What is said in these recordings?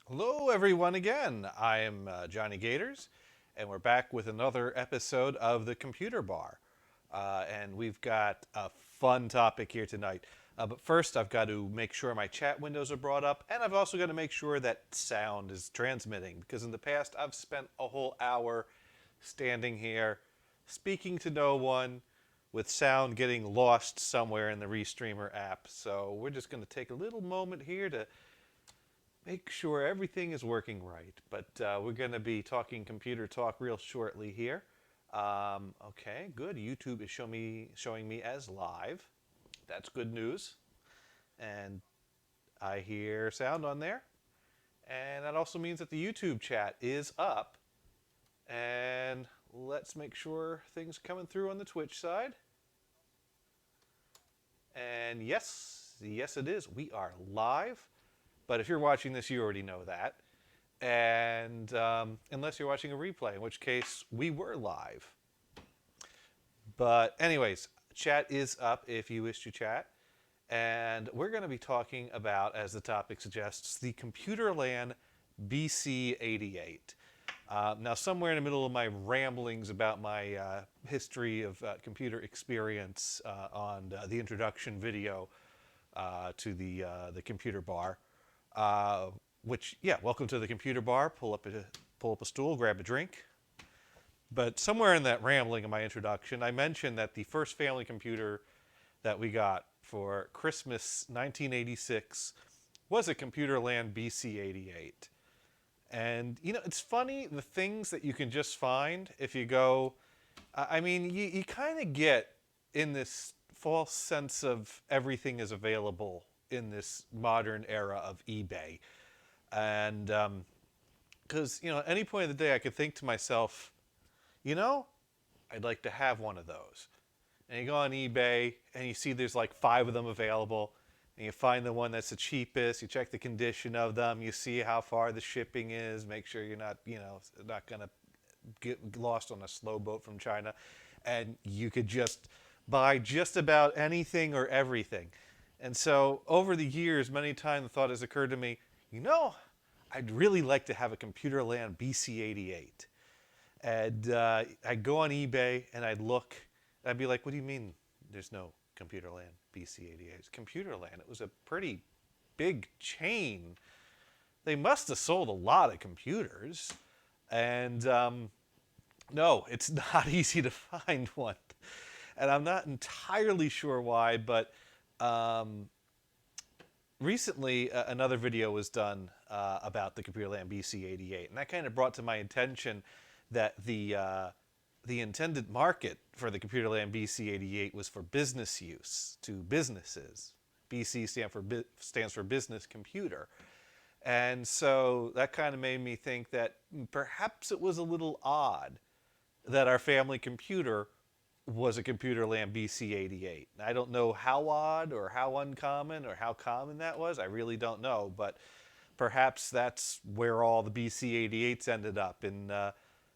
Hello, everyone, again. I am Johnny Gators, and we're back with another episode of the Computer Bar. And we've got a fun topic here tonight. But first, I've got to make sure my chat windows are brought up, and I've also got to make sure that sound is transmitting, because in the past, I've spent a whole hour standing here, speaking to no one, with sound getting lost somewhere in the Restreamer app. So we're just going to take a little moment here to make sure everything is working right. But we're going to be talking computer talk real shortly here. Okay, good. YouTube is showing me as live. That's good news. And I hear sound on there. And that also means that the YouTube chat is up. And let's make sure things are coming through on the Twitch side. And yes, it is. We are live. But if you're watching this, you already know that. And unless you're watching a replay, in which case we were live. But anyways, chat is up if you wish to chat. And we're going to be talking about, as the topic suggests, the Computerland BC88. Now, somewhere in the middle of my ramblings about my history of computer experience on the introduction video to the computer bar, welcome to the computer bar. Pull up a stool, grab a drink. But somewhere in that rambling in my introduction, I mentioned that the first family computer that we got for Christmas 1986 was a Computerland BC88. And, you know, it's funny the things that you can just find if you go. I mean, you kind of get in this false sense of everything is available in this modern era of eBay. And because, you know, at any point of the day, I could think to myself, you know, I'd like to have one of those. And you go on eBay and you see there's like 5 of them available. And you find the one that's the cheapest. You check the condition of them. You see how far the shipping is. Make sure you're not, you know, not going to get lost on a slow boat from China. And you could just buy just about anything or everything. And so over the years, many times the thought has occurred to me, you know, I'd really like to have a Computerland BC88. And I'd go on eBay and I'd look. And I'd be like, what do you mean there's no Computerland BC88? It's Computerland. It was a pretty big chain. They must have sold a lot of computers. And no, it's not easy to find one. And I'm not entirely sure why, but recently another video was done about the Computerland BC88, and that kind of brought to my attention that the intended market for the Computerland BC88 was for business use to businesses. BC stands for business computer. And so that kind of made me think that perhaps it was a little odd that our family computer was a Computerland BC88. I don't know how odd or how uncommon or how common that was. I really don't know, but perhaps that's where all the BC88s ended up, in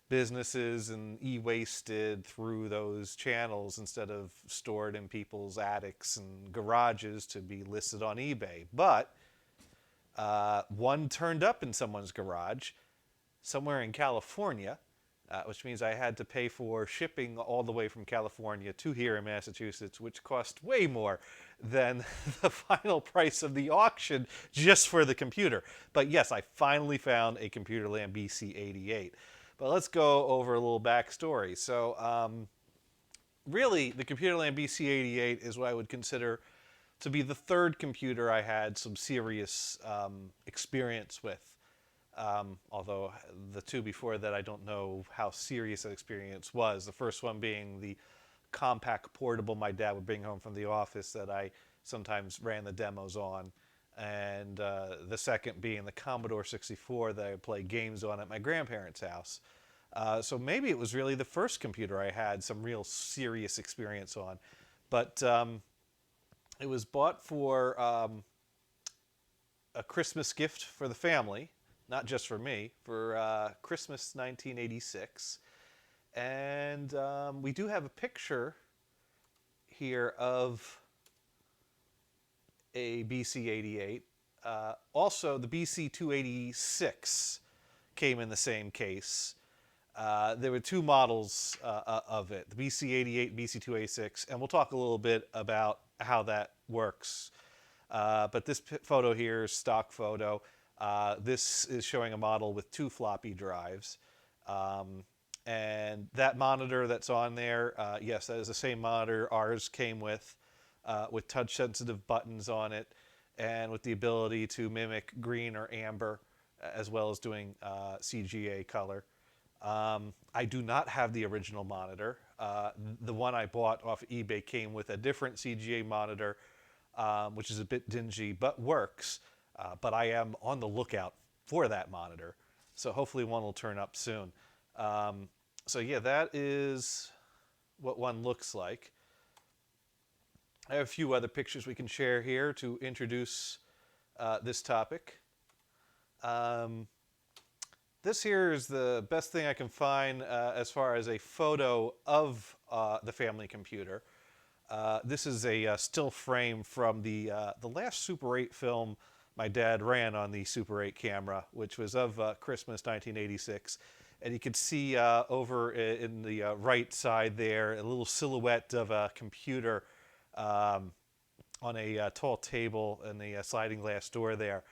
businesses and e-wasted through those channels instead of stored in people's attics and garages to be listed on eBay. But one turned up in someone's garage somewhere in California, which means I had to pay for shipping all the way from California to here in Massachusetts, which cost way more than the final price of the auction just for the computer. But yes, I finally found a Computerland BC88. But let's go over a little backstory. So really, the Computerland BC88 is what I would consider to be the third computer I had some serious experience with. Although the 2 before that, I don't know how serious that experience was. The first one being the compact portable my dad would bring home from the office that I sometimes ran the demos on. And the second being the Commodore 64 that I would play games on at my grandparents' house. So maybe it was really the first computer I had some real serious experience on. But it was bought for a Christmas gift for the family. Not just for me, for Christmas 1986. And we do have a picture here of a BC88. Also, the BC286 came in the same case. There were two models of it, the BC88 and BC286, and we'll talk a little bit about how that works. But this photo here is stock photo. This is showing a model with two floppy drives. And that monitor that's on there, yes, that is the same monitor ours came with touch-sensitive buttons on it, and with the ability to mimic green or amber, as well as doing CGA color. I do not have the original monitor. The one I bought off eBay came with a different CGA monitor, which is a bit dingy, but works. But I am on the lookout for that monitor, so hopefully one will turn up soon. So yeah, that is what one looks like. I have a few other pictures we can share here to introduce this topic. This here is the best thing I can find as far as a photo of the family computer. This is a still frame from the last Super 8 film my dad ran on the Super 8 camera, which was of Christmas 1986. And you can see over in the right side there a little silhouette of a computer on a tall table and the sliding glass door there.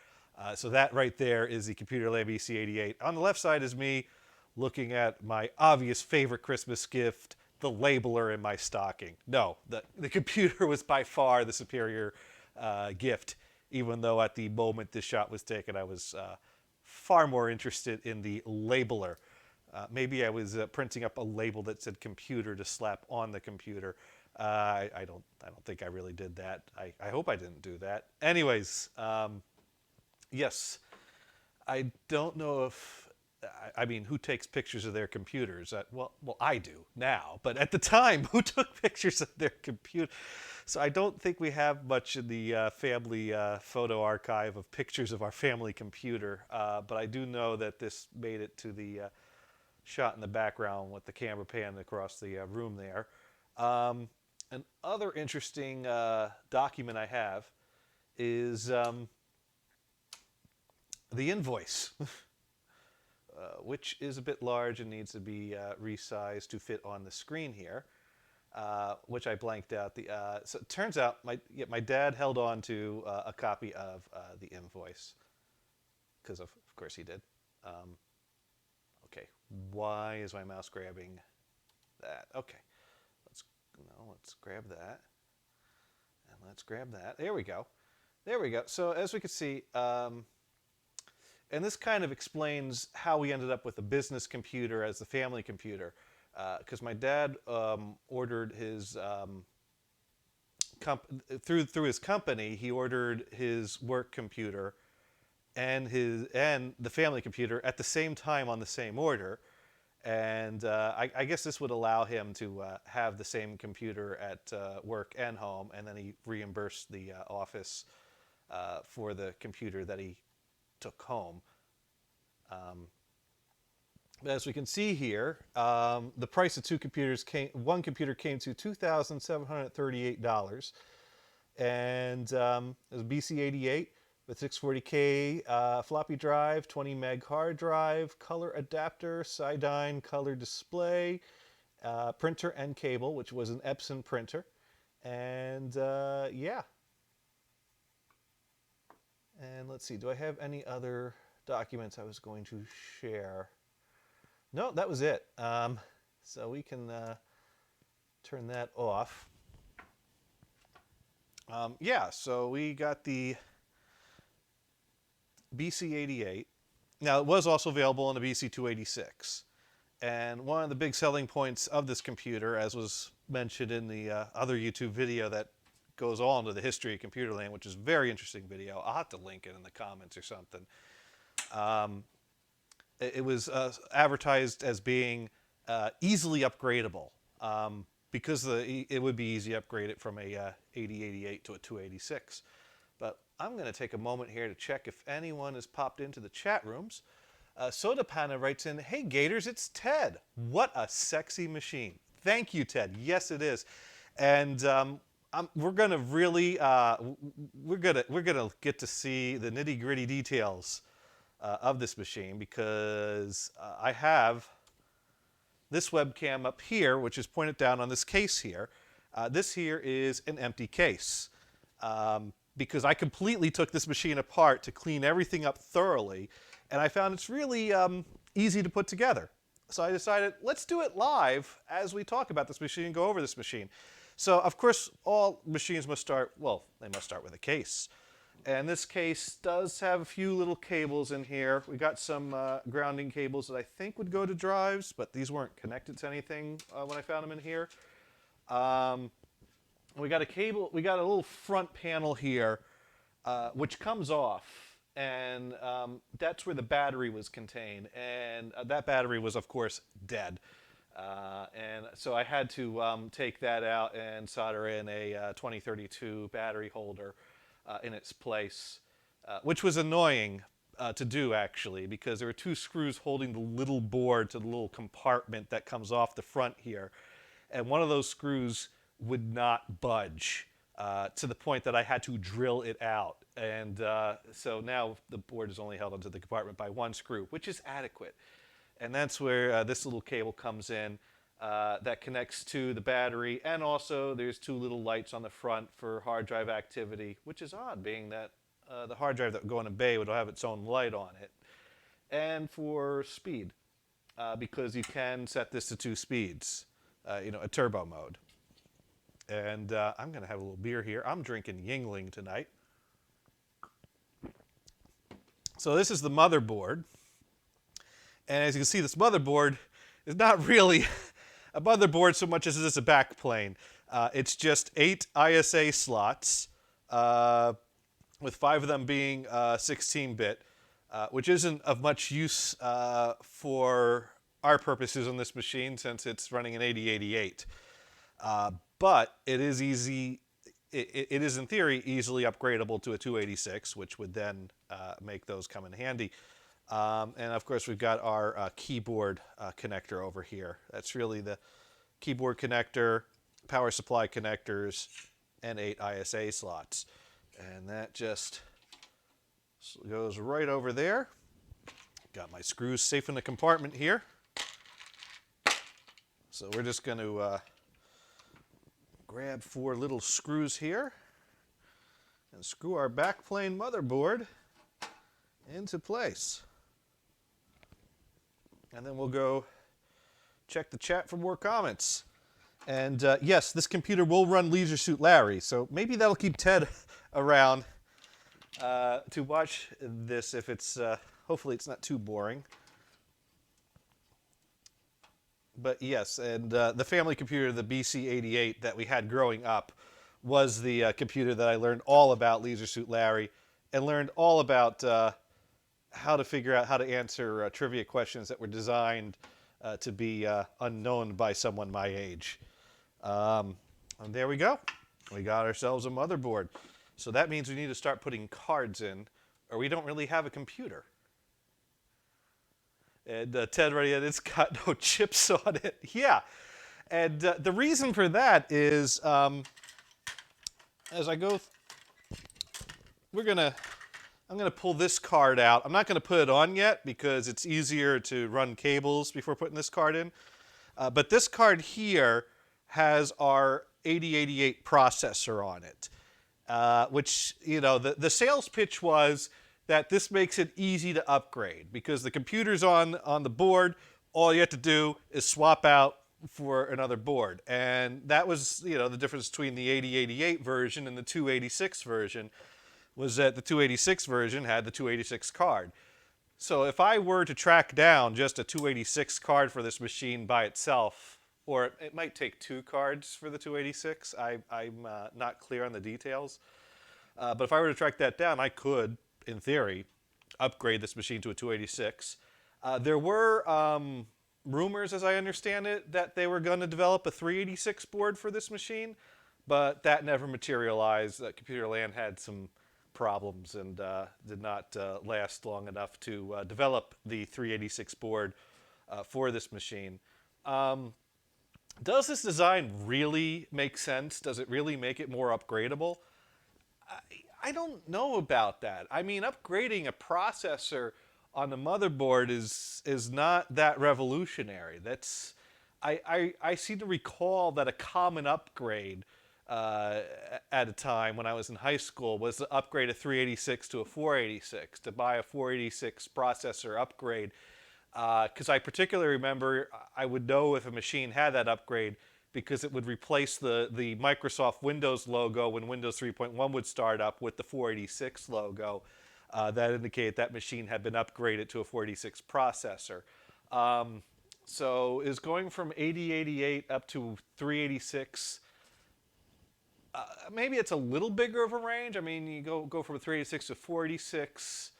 So that right there is the Computerland BC88. On the left side is me looking at my obvious favorite Christmas gift, the labeler in my stocking. No, the computer was by far the superior gift, even though at the moment this shot was taken, I was far more interested in the labeler. Maybe I was printing up a label that said computer to slap on the computer. I don't think I really did that. I hope I didn't do that. Anyways, yes, I don't know if, I mean, who takes pictures of their computers? Well, I do now, but at the time, who took pictures of their computer? So I don't think we have much in the family photo archive of pictures of our family computer, but I do know that this made it to the shot in the background with the camera panning across the room there. An other interesting document I have is the invoice, which is a bit large and needs to be resized to fit on the screen here, which I blanked out. So it turns out my dad held on to a copy of the invoice, because of course he did. Okay, why is my mouse grabbing that? Okay, let's grab that, and let's grab that. There we go. There we go. So as we can see, and this kind of explains how we ended up with a business computer as the family computer, because my dad ordered his through his company, he ordered his work computer and the family computer at the same time on the same order, and I guess this would allow him to have the same computer at work and home, and then he reimbursed the office for the computer that he took home. But as we can see here, the price of one computer came to $2,738, and it was BC88 with 640K floppy drive, 20 meg hard drive, color adapter, Sidine color display, printer and cable, which was an Epson printer, and yeah. And let's see, do I have any other documents I was going to share? No, that was it. So we can turn that off. Yeah, so we got the BC88. Now, it was also available in the BC286. And one of the big selling points of this computer, as was mentioned in the other YouTube video that goes all into the history of Computerland, which is a very interesting video. I'll have to link it in the comments or something. It was advertised as being easily upgradable, because it would be easy to upgrade it from a 8088 to a 286. But I'm going to take a moment here to check if anyone has popped into the chat rooms. Sodapana writes in, "Hey Gators, it's Ted. What a sexy machine." Thank you, Ted. Yes, it is. And we're gonna really we're gonna get to see the nitty gritty details of this machine because I have this webcam up here, which is pointed down on this case here. This here is an empty case because I completely took this machine apart to clean everything up thoroughly, and I found it's really easy to put together. So I decided, let's do it live as we talk about this machine and go over this machine. So, of course, all machines must start, well, they must start with a case. And this case does have a few little cables in here. We got some grounding cables that I think would go to drives, but these weren't connected to anything when I found them in here. We got a little front panel here, which comes off. And that's where the battery was contained. And that battery was, of course, dead. And so I had to take that out and solder in a 2032 battery holder in its place, which was annoying to do, actually, because there were two screws holding the little board to the little compartment that comes off the front here. And one of those screws would not budge. To the point that I had to drill it out. And so now the board is only held onto the compartment by one screw, which is adequate. And that's where this little cable comes in that connects to the battery. And also there's two little lights on the front for hard drive activity, which is odd, being that the hard drive that would go in a bay would have its own light on it. And for speed, because you can set this to 2 speeds, a turbo mode. And I'm going to have a little beer here. I'm drinking Yingling tonight. So this is the motherboard. And as you can see, this motherboard is not really a motherboard so much as it is a backplane. It's just 8 ISA slots, with 5 of them being 16-bit, which isn't of much use for our purposes on this machine since it's running an 8088. But it is easy. It is in theory easily upgradable to a 286, which would then make those come in handy. And of course, we've got our keyboard connector over here. That's really the keyboard connector, power supply connectors, and 8 ISA slots. And that just goes right over there. Got my screws safe in the compartment here. So we're just going to grab 4 little screws here and screw our backplane motherboard into place. And then we'll go check the chat for more comments. And yes, this computer will run Leisure Suit Larry, so maybe that'll keep Ted around to watch this if it's, hopefully it's not too boring. But yes, and the family computer, the BC88 that we had growing up, was the computer that I learned all about Leisure Suit Larry and learned all about how to figure out how to answer trivia questions that were designed to be unknown by someone my age. And there we go. We got ourselves a motherboard. So that means we need to start putting cards in, or we don't really have a computer. And Ted already had, it's got no chips on it. Yeah. And the reason for that is, as I go, I'm gonna pull this card out. I'm not gonna put it on yet because it's easier to run cables before putting this card in. But this card here has our 8088 processor on it, which, the sales pitch was that this makes it easy to upgrade because the computer's on the board. All you have to do is swap out for another board. And that was, the difference between the 8088 version and the 286 version was that the 286 version had the 286 card. So if I were to track down just a 286 card for this machine by itself, or it might take 2 cards for the 286, I'm not clear on the details. But if I were to track that down, I could, in theory, upgrade this machine to a 286. There were rumors, as I understand it, that they were going to develop a 386 board for this machine, but that never materialized. Computerland had some problems and did not last long enough to develop the 386 board for this machine. Does this design really make sense? Does it really make it more upgradable? I don't know about that. I mean, upgrading a processor on the motherboard is not that revolutionary. I seem to recall that a common upgrade uh, at a time when I was in high school was to upgrade a 386 to a 486, to buy a 486 processor upgrade. Because I particularly remember I would know if a machine had that upgrade because it would replace the Microsoft Windows logo when Windows 3.1 would start up with the 486 logo. That indicated that machine had been upgraded to a 486 processor. So is going from 8088 up to 386, maybe it's a little bigger of a range. I mean, you go from 386 to 486.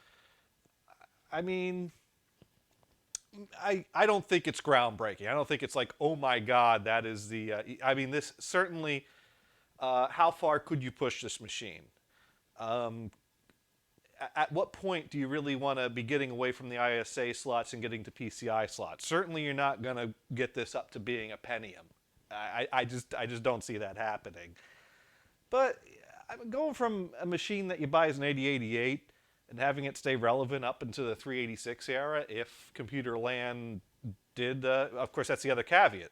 I mean, I don't think it's groundbreaking. I don't think it's like, oh my God, that is the. I mean, this certainly. How far could you push this machine? Um, at what point do you really want to be getting away from the ISA slots and getting to PCI slots? Certainly, you're not going to get this up to being a Pentium. I just don't see that happening. But I'm going from a machine that you buy as an 8088 and having it stay relevant up into the 386 era if Computerland did. Of course, that's the other caveat.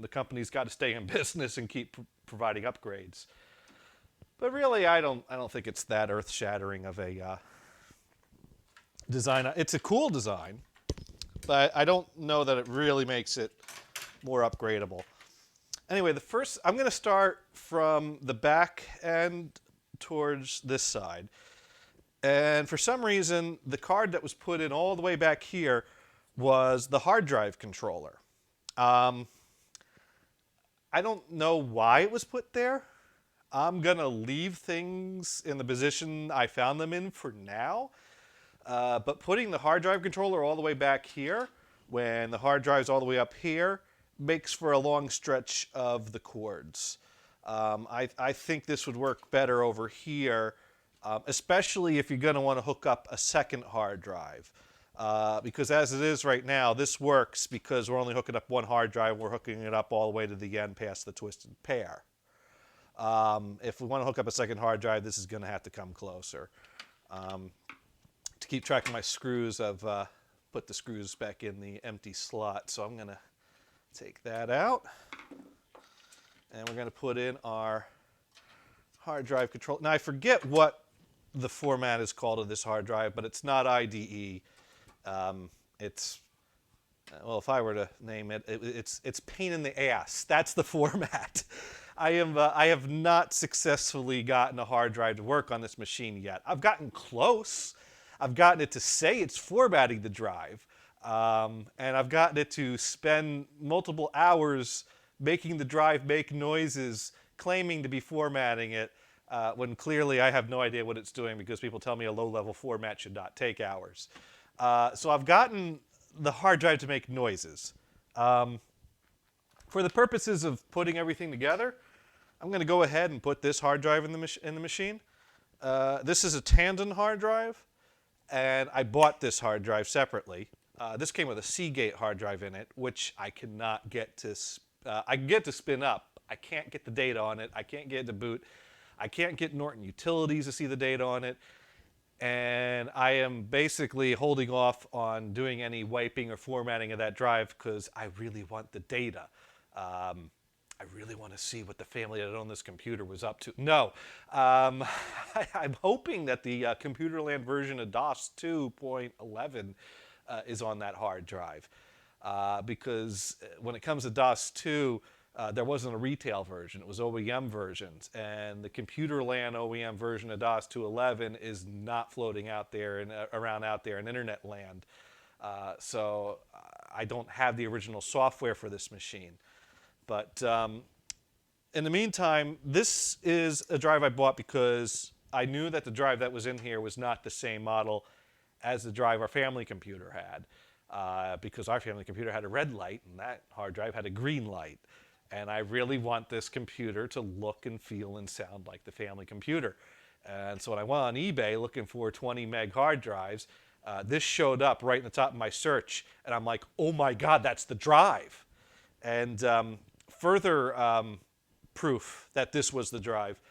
The company's got to stay in business and keep providing upgrades. But really, I don't think it's that earth-shattering of a design. It's a cool design, but I don't know that it really makes it more upgradable. Anyway, I'm going to start from the back end towards this side. And for some reason, the card that was put in all the way back here was the hard drive controller. I don't know why it was put there. I'm going to leave things in the position I found them in for now. But putting the hard drive controller all the way back here, when the hard drive's all the way up here, makes for a long stretch of the cords. I think this would work better over here, especially if you're going to want to hook up a second hard drive. Because as it is right now, this works because we're only hooking up one hard drive. We're hooking it up all the way to the end past the twisted pair. If we want to hook up a second hard drive, this is going to have to come closer. To keep track of my screws, I've put the screws back in the empty slot. So I'm going to take that out. And we're going to put in our hard drive control. Now, I forget what the format is called of this hard drive, but it's not IDE. It's, well, if I were to name it, it's pain in the ass. That's the format. I have not successfully gotten a hard drive to work on this machine yet. I've gotten close. I've gotten it to say it's formatting the drive. And I've gotten it to spend multiple hours making the drive make noises, claiming to be formatting it, when clearly I have no idea what it's doing because people tell me a low-level format should not take hours. So I've gotten the hard drive to make noises. For the purposes of putting everything together, I'm going to go ahead and put this hard drive in the machine. This is a tandem hard drive, and I bought this hard drive separately. This came with a Seagate hard drive in it, which I cannot get to. I can get to spin up. I can't get the data on it. I can't get it to boot. I can't get Norton Utilities to see the data on it. And I am basically holding off on doing any wiping or formatting of that drive because I really want the data. I really want to see what the family that owned this computer was up to. No, I'm hoping that the Computerland version of DOS 2.11 is on that hard drive. Because when it comes to DOS 2, there wasn't a retail version. It was OEM versions. And the Computerland OEM version of DOS 2.11 is not floating out there and around out there in internet land. So I don't have the original software for this machine. But in the meantime, this is a drive I bought because I knew that the drive that was in here was not the same model as the drive our family computer had. Because our family computer had a red light and that hard drive had a green light. And I really want this computer to look and feel and sound like the family computer. And so when I went on eBay looking for 20 meg hard drives, this showed up right in the top of my search. And I'm like, oh my God, that's the drive. And further proof that this was the drive,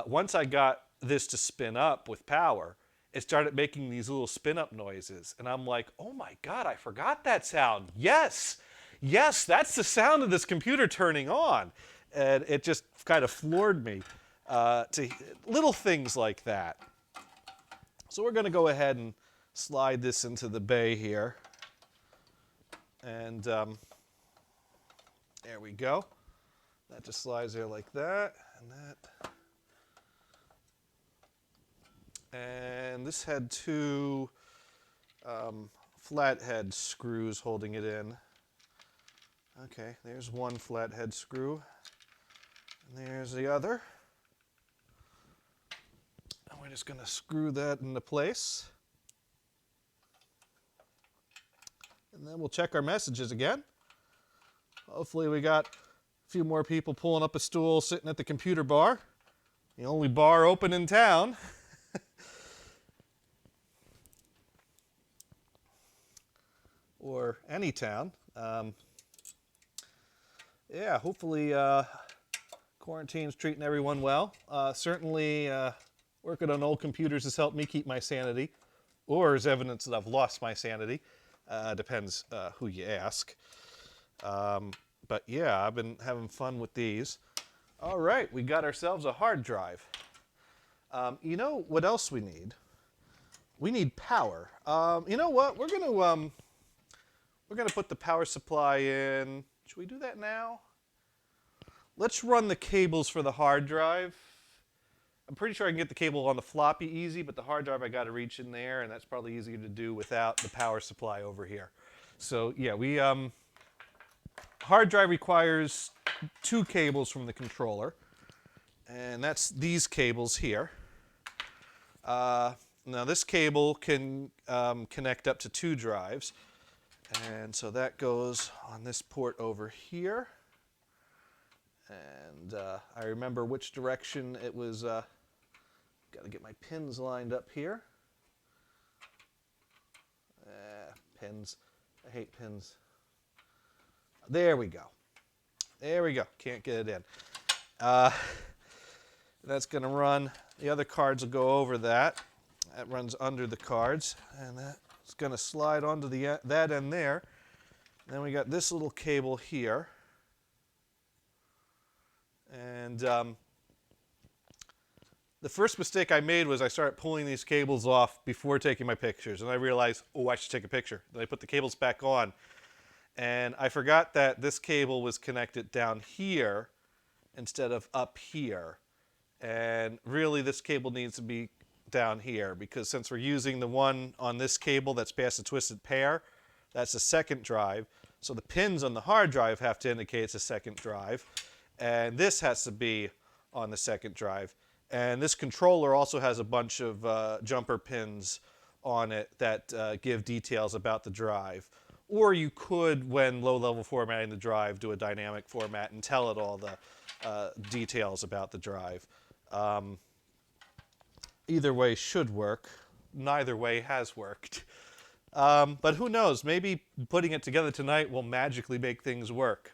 once I got this to spin up with power, it started making these little spin up noises. And I'm like, oh my God, I forgot that sound. Yes, yes, that's the sound of this computer turning on. And it just kind of floored me to little things like that. So we're going to go ahead and slide this into the bay here. And there we go. That just slides there like that, and that. And this had two flathead screws holding it in. Okay, there's one flathead screw. And there's the other. And we're just going to screw that into place. And then we'll check our messages again. Hopefully we got a few more people pulling up a stool, sitting at the computer bar. The only bar open in town. Or any town. Yeah, hopefully quarantine's treating everyone well. Certainly working on old computers has helped me keep my sanity, or is evidence that I've lost my sanity. Depends who you ask. But yeah, I've been having fun with these. All right, we got ourselves a hard drive. You know what else we need? We need power. You know what? We're gonna put the power supply in. Should we do that now? Let's run the cables for the hard drive. I'm pretty sure I can get the cable on the floppy easy, but the hard drive I got to reach in there, and that's probably easier to do without the power supply over here. So yeah, we hard drive requires two cables from the controller, and that's these cables here. Now this cable can connect up to two drives, and so that goes on this port over here. And I remember which direction it was. Got to get my pins lined up here. Pins. I hate pins. There we go. There we go. Can't get it in. That's going to run. The other cards will go over that. That runs under the cards. And that's going to slide onto that end there. Then we got this little cable here. And the first mistake I made was I started pulling these cables off before taking my pictures. And I realized, oh, I should take a picture. Then I put the cables back on. And I forgot that this cable was connected down here instead of up here. And really, this cable needs to be down here, because since we're using the one on this cable that's past the twisted pair, that's the second drive. So the pins on the hard drive have to indicate it's a second drive. And this has to be on the second drive. And this controller also has a bunch of jumper pins on it that give details about the drive. Or you could, when low-level formatting the drive, do a dynamic format and tell it all the details about the drive. Either way should work. Neither way has worked. But who knows? Maybe putting it together tonight will magically make things work.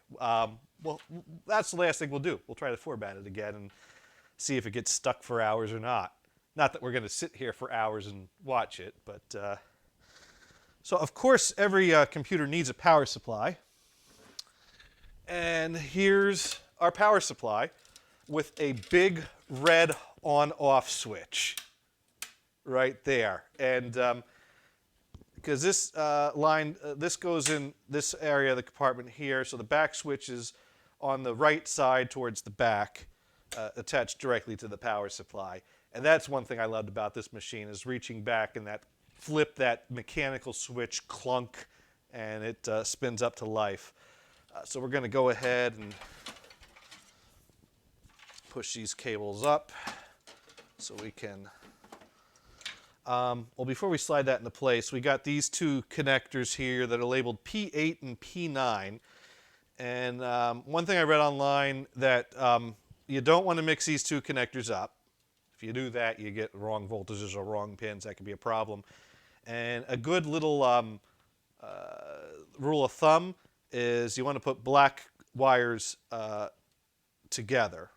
Well, that's the last thing we'll do. We'll try to format it again and see if it gets stuck for hours or not. Not that we're going to sit here for hours and watch it, but... So, of course, every computer needs a power supply. And here's our power supply with a big red on-off switch right there. And because this line, this goes in this area of the compartment here, so the back switch is on the right side towards the back, attached directly to the power supply. And that's one thing I loved about this machine, is reaching back and that flip that mechanical switch, clunk, and it spins up to life. So we're going to go ahead and push these cables up so we can... well, before we slide that into place, we got these two connectors here that are labeled P8 and P9. And one thing I read online that you don't want to mix these two connectors up. If you do that, you get wrong voltages or wrong pins. That can be a problem. And a good little rule of thumb is you want to put black wires together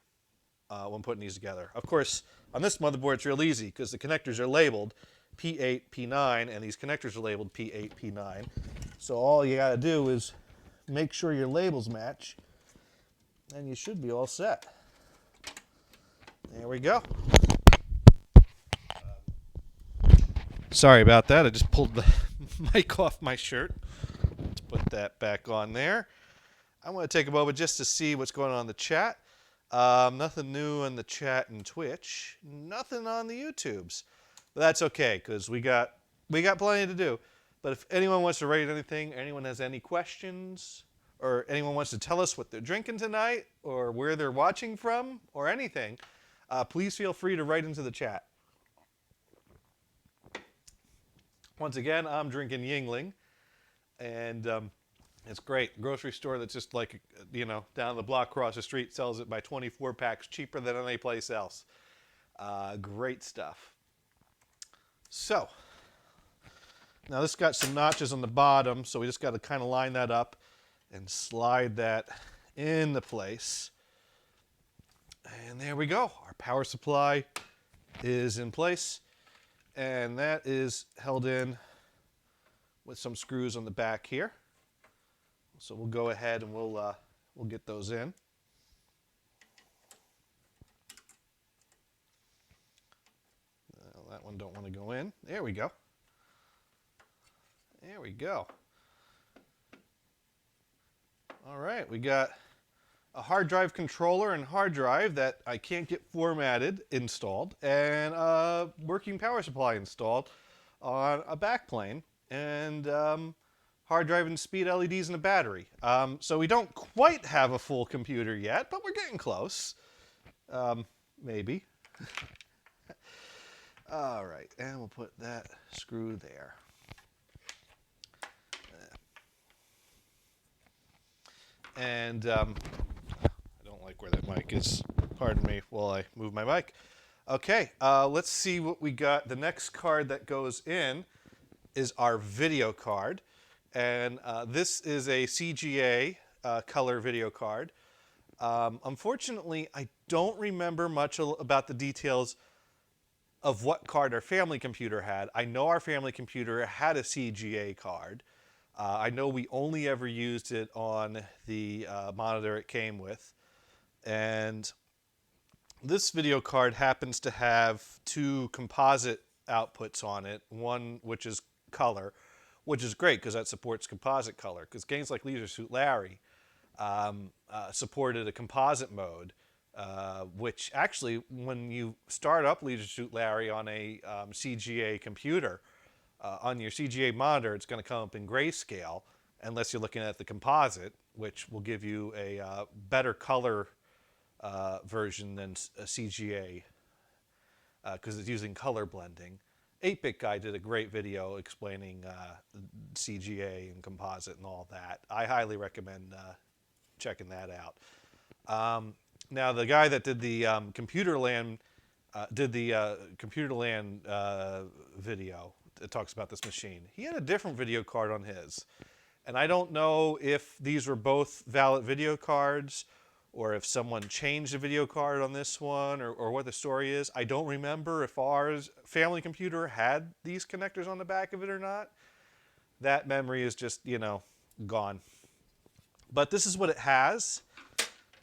when putting these together. Of course, on this motherboard it's real easy because the connectors are labeled P8, P9, and these connectors are labeled P8, P9. So all you got to do is make sure your labels match, and you should be all set. There we go. Sorry about that. I just pulled the mic off my shirt. Let's put that back on there. I want to take a moment just to see what's going on in the chat. Nothing new in the chat and Twitch. Nothing on the YouTubes. But that's okay, because we got plenty to do. But if anyone wants to write anything, anyone has any questions, or anyone wants to tell us what they're drinking tonight, or where they're watching from, or anything, please feel free to write into the chat. Once again, I'm drinking Yingling, and it's great. Grocery store that's just like, you know, down the block across the street sells it by 24 packs, cheaper than any place else. Great stuff. So, now this got some notches on the bottom, so we just got to kind of line that up and slide that into place. And there we go. Our power supply is in place, and that is held in with some screws on the back here. So we'll go ahead and we'll get those in. That one don't want to go in. There we go. There we go. All right, we got a hard drive controller and hard drive that I can't get formatted installed, and a working power supply installed on a backplane, and hard drive and speed LEDs and a battery. So we don't quite have a full computer yet, but we're getting close. Maybe. All right, and we'll put that screw there. And I don't like where that mic is. Pardon me while I move my mic. Okay, let's see what we got. The next card that goes in is our video card. And this is a CGA color video card. Unfortunately, I don't remember much about the details of what card our family computer had. I know our family computer had a CGA card. I know we only ever used it on the monitor it came with. And this video card happens to have two composite outputs on it, one which is color, which is great because that supports composite color, because games like Leisure Suit Larry supported a composite mode, which actually, when you start up Leisure Suit Larry on a CGA computer, on your CGA monitor, it's going to come up in grayscale, unless you're looking at the composite, which will give you a better color version than a CGA, because it's using color blending. 8-Bit Guy did a great video explaining CGA and composite and all that. I highly recommend checking that out. Now, the guy that did the Computerland video that talks about this machine, he had a different video card on his. And I don't know if these were both valid video cards, or if someone changed the video card on this one, or what the story is. I don't remember if our family computer had these connectors on the back of it or not. That memory is just, you know, gone. But this is what it has.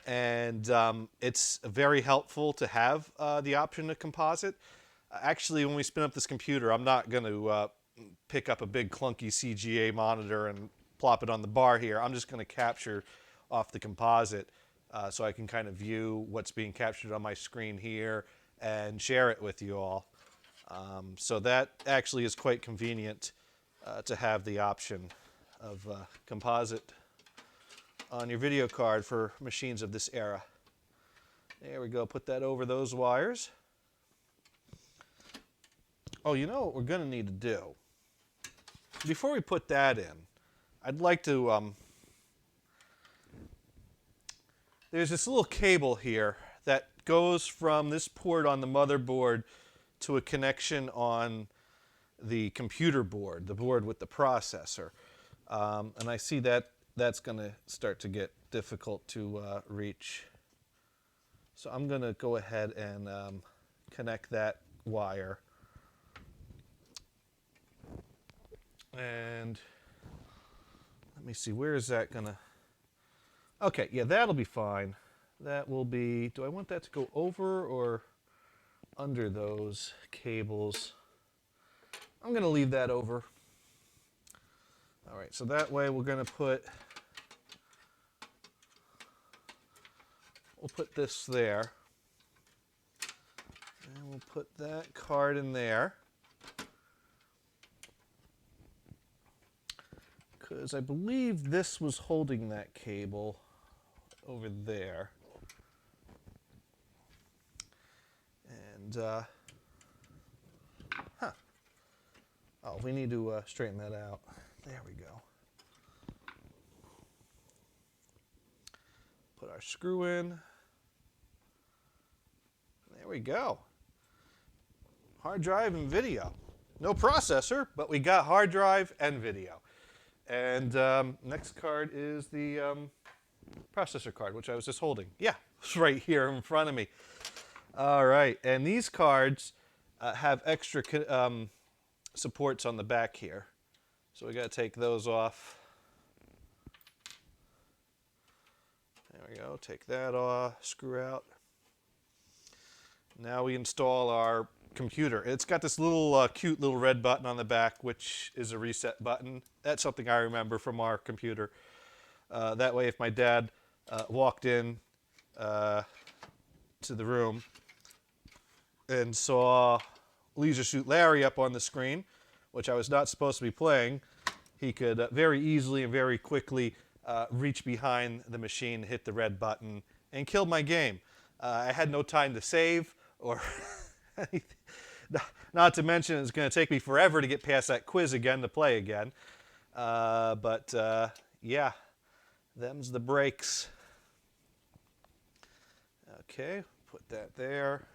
And it's very helpful to have the option of composite. Actually, when we spin up this computer, I'm not going to pick up a big clunky CGA monitor and plop it on the bar here. I'm just going to capture off the composite so I can kind of view what's being captured on my screen here and share it with you all. So that actually is quite convenient to have the option of composite on your video card for machines of this era. There we go, put that over those wires. Oh, you know what we're going to need to do? Before we put that in, I'd like to, there's this little cable here that goes from this port on the motherboard to a connection on the computer board, the board with the processor. And I see that that's going to start to get difficult to reach. So I'm going to go ahead and connect that wire. And let me see, where is that going to... Okay, yeah, that'll be fine. That will be... Do I want that to go over or under those cables? I'm going to leave that over. All right, so that way we're going to put... We'll put this there. And we'll put that card in there. Because I believe this was holding that cable over there. And, oh, we need to straighten that out. There we go. Put our screw in. There we go. Hard drive and video. No processor, but we got hard drive and video. And next card is the processor card, which I was just holding. Yeah, it's right here in front of me. All right, and these cards have extra supports on the back here. So we got to take those off. There we go, take that off, screw out. Now we install our computer. It's got this little cute little red button on the back, which is a reset button. That's something I remember from our computer. That way, if my dad walked in to the room and saw Leisure Suit Larry up on the screen, which I was not supposed to be playing, he could very easily and very quickly reach behind the machine, hit the red button, and kill my game. I had no time to save or anything. Not to mention it's going to take me forever to get past that quiz again to play again. Yeah, them's the breaks. Okay, put that there.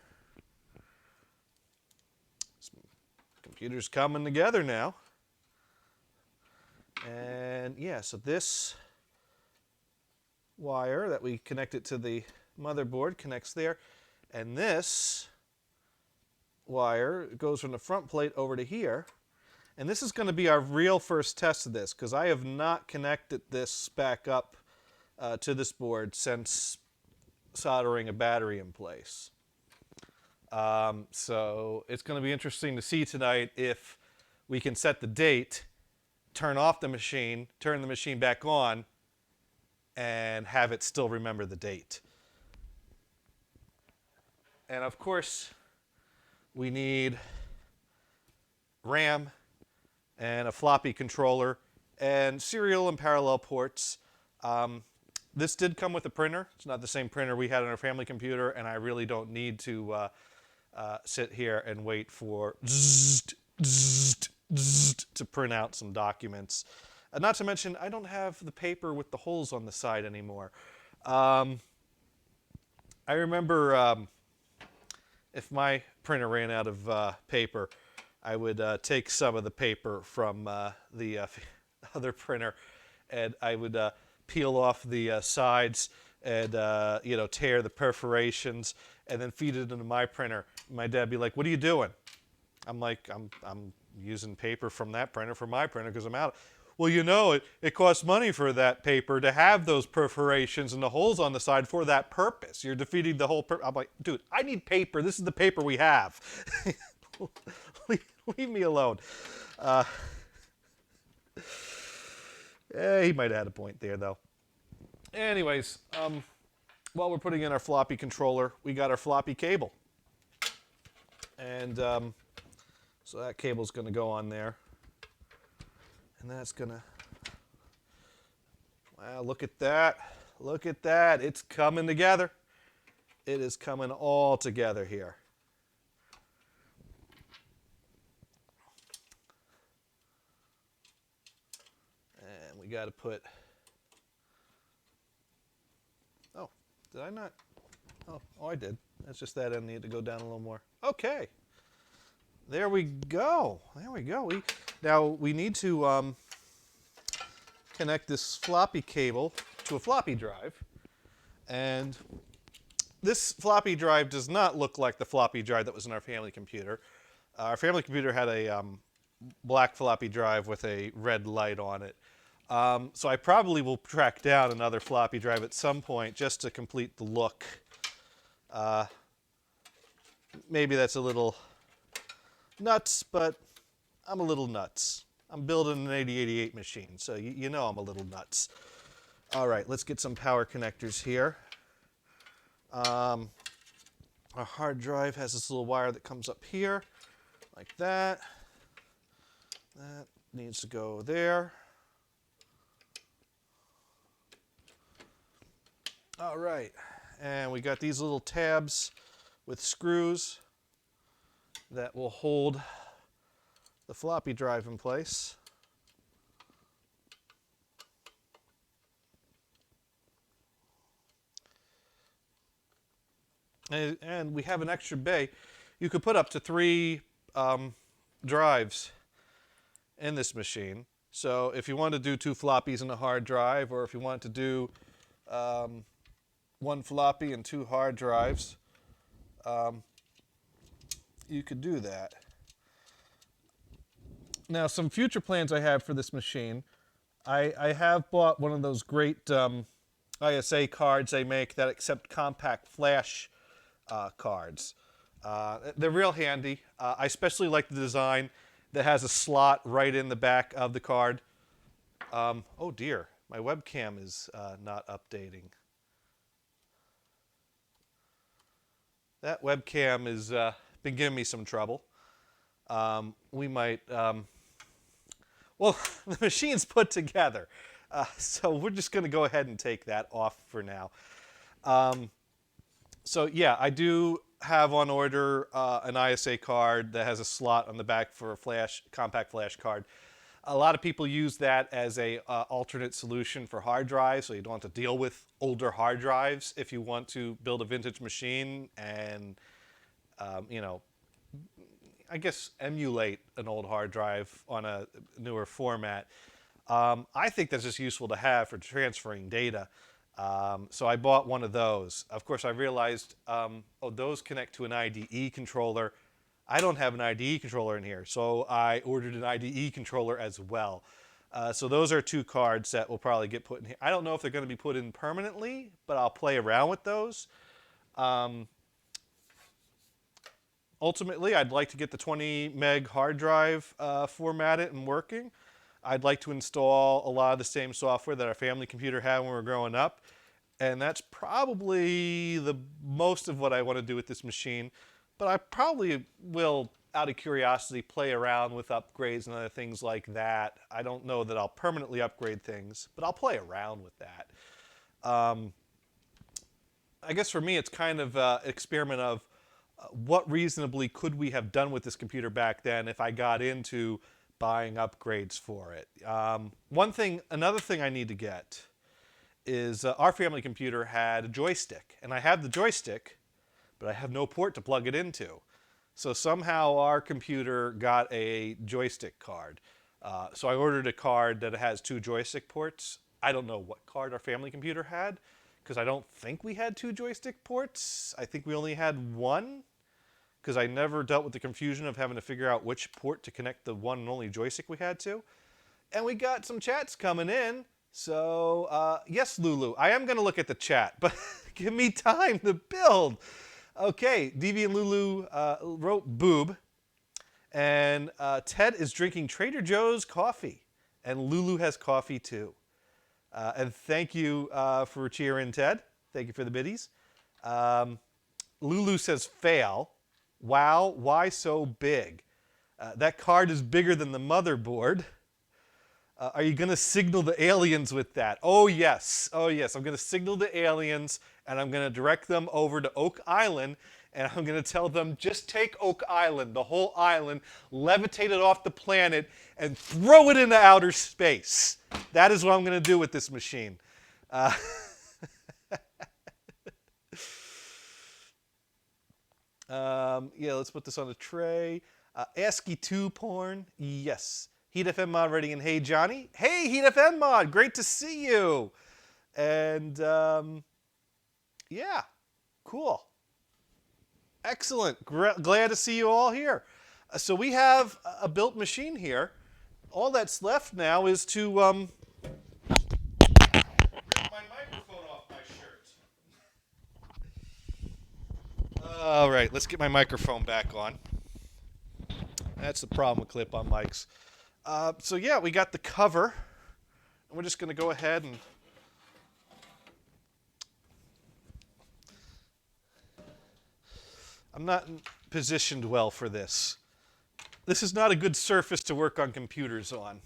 Computer's coming together now. And yeah, so this wire that we connected to the motherboard connects there. And this wire goes from the front plate over to here. And this is going to be our real first test of this, because I have not connected this back up to this board since soldering a battery in place. So it's going to be interesting to see tonight if we can set the date, turn off the machine, turn the machine back on, and have it still remember the date. And of course, we need RAM and a floppy controller and serial and parallel ports. This did come with a printer. It's not the same printer we had on our family computer, and I really don't need to sit here and wait for to print out some documents. Not to mention, I don't have the paper with the holes on the side anymore. I remember if my printer ran out of paper, I would take some of the paper from the other printer, and I would peel off the sides and tear the perforations, and then feed it into my printer. My dad would be like, "What are you doing?" I'm like, "I'm using paper from that printer for my printer because I'm out." Well, it costs money for that paper to have those perforations and the holes on the side for that purpose. You're defeating the whole purpose. I'm like, dude, I need paper. This is the paper we have. Leave me alone. He might have had a point there, though. Anyways, while we're putting in our floppy controller, we got our floppy cable. And so that cable's going to go on there. And that's going to... Wow, look at that. Look at that. It's coming together. It is coming all together here. And we got to put... Oh, did I not? Oh, I did. That's just that end needed to go down a little more. Okay. There we go. There we go. Now we need to connect this floppy cable to a floppy drive. And this floppy drive does not look like the floppy drive that was in our family computer. Our family computer had a black floppy drive with a red light on it. So I probably will track down another floppy drive at some point just to complete the look. Maybe that's a little nuts, but I'm a little nuts. I'm building an 8088 machine, so you know I'm a little nuts. All right, let's get some power connectors here. Our hard drive has this little wire that comes up here, like that. That needs to go there. All right, and we got these little tabs with screws that will hold the floppy drive in place. And we have an extra bay. You could put up to 3 drives in this machine. So if you want to do 2 floppies and a hard drive, or if you want to do 1 floppy and 2 hard drives, you could do that. Now, some future plans I have for this machine, I have bought one of those great ISA cards they make that accept compact flash cards. They're real handy. I especially like the design that has a slot right in the back of the card. Oh dear, my webcam is not updating. That webcam has been giving me some trouble. We might, well, the machine's put together. So we're just going to go ahead and take that off for now. So yeah, I do have on order an ISA card that has a slot on the back for a compact flash card. A lot of people use that as a alternate solution for hard drives, so you don't have to deal with older hard drives if you want to build a vintage machine and, you know, I guess emulate an old hard drive on a newer format. I think that's just useful to have for transferring data. So I bought one of those. Of course, I realized, oh, those connect to an IDE controller. I don't have an IDE controller in here, so I ordered an IDE controller as well. So those are 2 cards that will probably get put in here. I don't know if they're going to be put in permanently, but I'll play around with those. Ultimately, I'd like to get the 20 meg hard drive formatted and working. I'd like to install a lot of the same software that our family computer had when we were growing up. And that's probably the most of what I want to do with this machine. But I probably will, out of curiosity, play around with upgrades and other things like that. I don't know that I'll permanently upgrade things, but I'll play around with that. I guess for me, it's kind of an experiment of what reasonably could we have done with this computer back then if I got into buying upgrades for it. Another thing I need to get is our family computer had a joystick, and I have the joystick, but I have no port to plug it into. So somehow our computer got a joystick card. So I ordered a card that has 2 joystick ports. I don't know what card our family computer had, because I don't think we had 2 joystick ports. I think we only had 1, because I never dealt with the confusion of having to figure out which port to connect the one and only joystick we had to. And we got some chats coming in. So, yes, Lulu, I am going to look at the chat, but give me time to build. Okay, Deviant Lulu wrote boob. And Ted is drinking Trader Joe's coffee. And Lulu has coffee too. And thank you for cheering, Ted. Thank you for the biddies. Lulu says fail. Wow, why so big? That card is bigger than the motherboard. Are you going to signal the aliens with that? Oh, yes. Oh, yes. I'm going to signal the aliens, and I'm going to direct them over to Oak Island, and I'm going to tell them, just take Oak Island, the whole island, levitate it off the planet, and throw it into outer space. That is what I'm going to do with this machine. Yeah, let's put this on a tray. ASCII 2 porn, yes. Heat FM Mod Ready, and hey, Johnny. Hey, Heat FM Mod, great to see you. And yeah, cool. Excellent. Glad to see you all here. So we have a built machine here. All that's left now is to rip my microphone off my shirt. All right, let's get my microphone back on. That's the problem with clip-on mics. So yeah, we got the cover. And we're just going to go ahead and I'm not positioned well for this. This is not a good surface to work on computers on.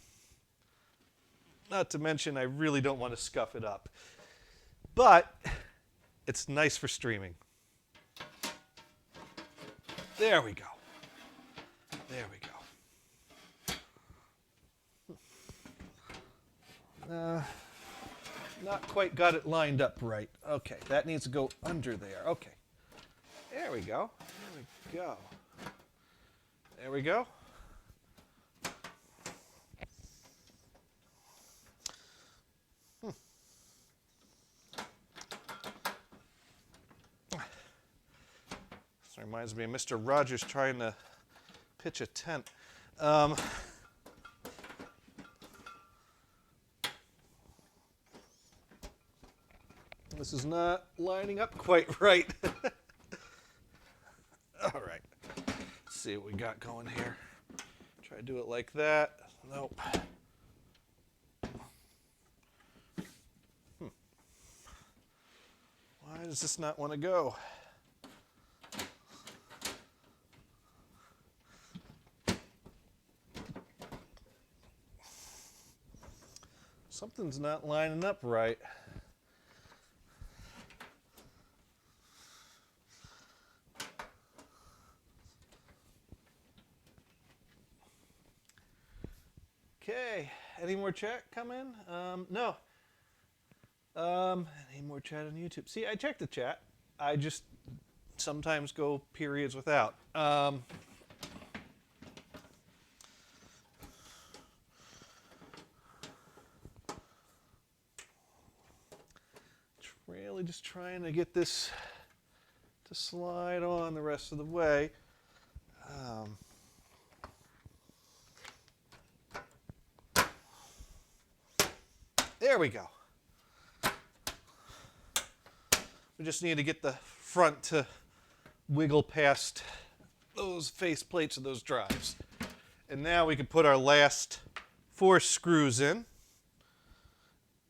Not to mention, I really don't want to scuff it up. But it's nice for streaming. There we go. There we go. Not quite got it lined up right. Okay, that needs to go under there. Okay. There we go. There we go. There we go. This reminds me of Mr. Rogers trying to pitch a tent. This is not lining up quite right. All right. Let's see what we got going here. Try to do it like that. Nope. Why does this not want to go? Something's not lining up right. Okay, any more chat come in? No. Any more chat on YouTube? See, I checked the chat. I just sometimes go periods without. Really just trying to get this to slide on the rest of the way. There we go. We just need to get the front to wiggle past those face plates of those drives. And now we can put our last 4 screws in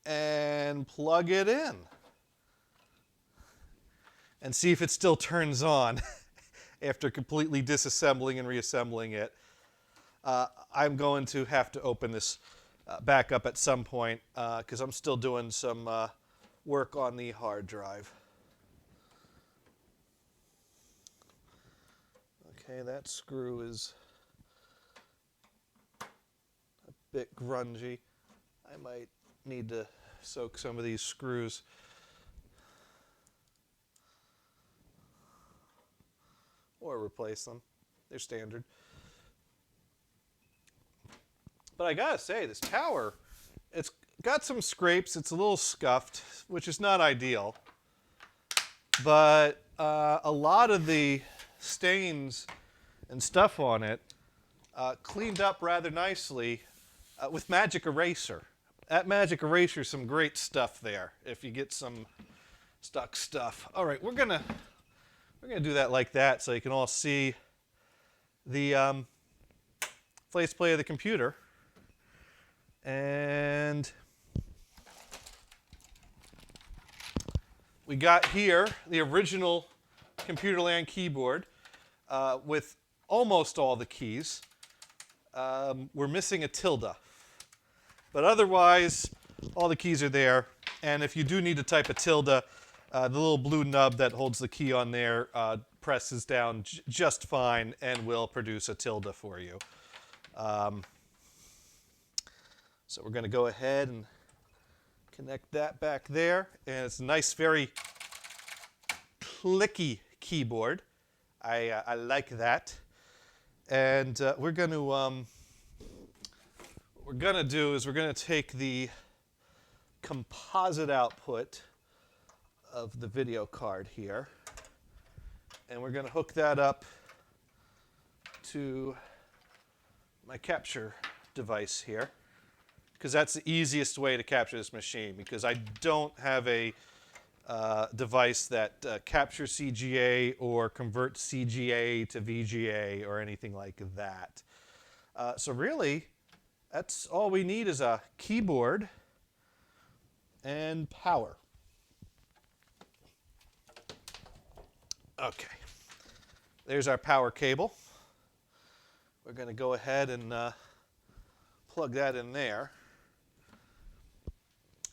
and plug it in. And see if it still turns on after completely disassembling and reassembling it. I'm going to have to open this back up at some point because I'm still doing some work on the hard drive. Okay, that screw is a bit grungy. I might need to soak some of these screws. Or replace them. They're standard. But I gotta say, this tower, it's got some scrapes. It's a little scuffed, which is not ideal. But a lot of the stains and stuff on it cleaned up rather nicely with Magic Eraser. That Magic Eraser is some great stuff there if you get some stuck stuff. All right, we're gonna do that like that so you can all see the faceplate of the computer. And we got here the original Computerland keyboard with almost all the keys. We're missing a tilde. But otherwise, all the keys are there. And if you do need to type a tilde, the little blue nub that holds the key on there presses down just fine and will produce a tilde for you. So we're going to go ahead and connect that back there. And it's a nice, very clicky keyboard. I like that. And we're going to going to do is we're going to take the composite output of the video card here, and we're going to hook that up to my capture device here, because that's the easiest way to capture this machine, because I don't have a device that captures CGA or converts CGA to VGA or anything like that. So really, that's all we need is a keyboard and power. Okay, there's our power cable. We're going to go ahead and plug that in there.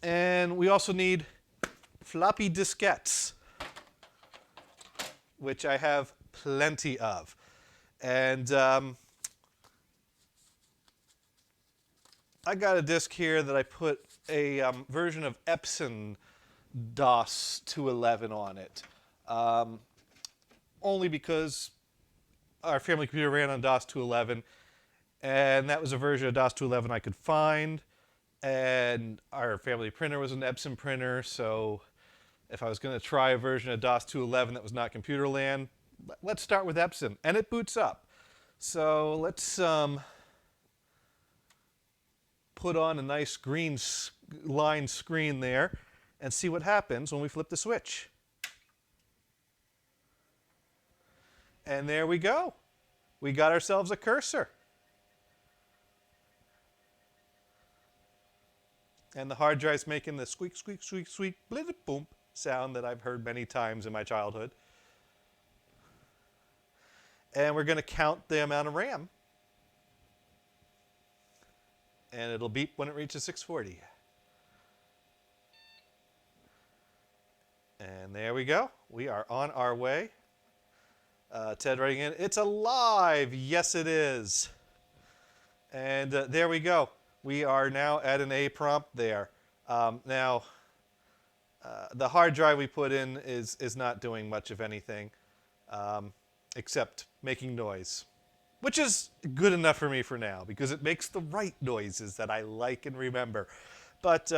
And we also need floppy diskettes, which I have plenty of. And I got a disk here that I put a version of Epson DOS 211 on it. Only because our family computer ran on DOS 211, and that was a version of DOS 211 I could find. And our family printer was an Epson printer, so if I was going to try a version of DOS 211 that was not Computerland, let's start with Epson. And it boots up. So let's put on a nice green line screen there and see what happens when we flip the switch. And there we go. We got ourselves a cursor. And the hard drive's making the squeak, squeak, squeak, squeak, blip, boom sound that I've heard many times in my childhood. And we're going to count the amount of RAM. And it'll beep when it reaches 640. And there we go. We are on our way. Ted writing in, it's alive. Yes, it is. And there we go. We are now at an A prompt there. Now, the hard drive we put in is not doing much of anything except making noise, which is good enough for me for now because it makes the right noises that I like and remember. But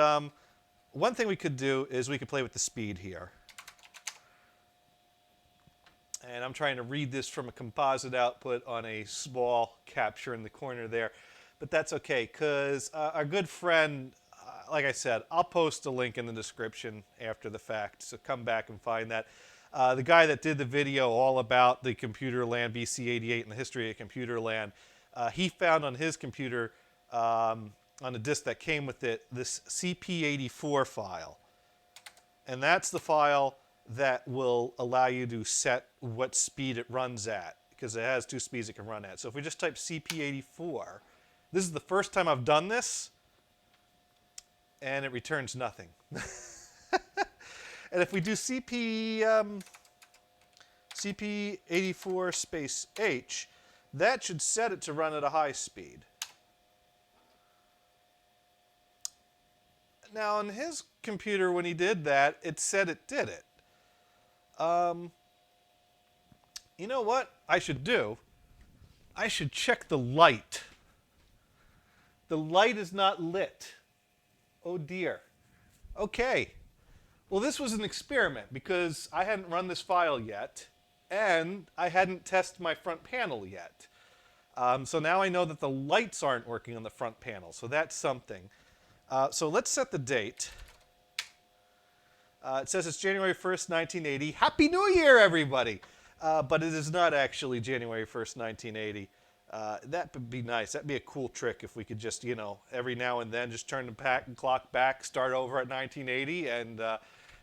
one thing we could do is we could play with the speed here. And I'm trying to read this from a composite output on a small capture in the corner there. But that's okay, because our good friend, like I said, I'll post a link in the description after the fact, so come back and find that. The guy that did the video all about the Computerland BC88 and the history of Computerland, he found on his computer, on a disk that came with it, this CP84 file. And that's the file that will allow you to set what speed it runs at, because it has two speeds it can run at. So if we just type CP84, this is the first time I've done this, and it returns nothing. And if we do CP84 space H, that should set it to run at a high speed. Now, on his computer, when he did that, it said it did it. You know what I should do? I should check the light. The light is not lit. Oh dear. Okay. Well, this was an experiment because I hadn't run this file yet, and I hadn't tested my front panel yet. So now I know that the lights aren't working on the front panel, so that's something. So let's set the date. It says it's January 1st, 1980. Happy New Year, everybody! But it is not actually January 1st, 1980. That would be nice. That'd be a cool trick if we could just, you know, every now and then just turn the clock back, start over at 1980, and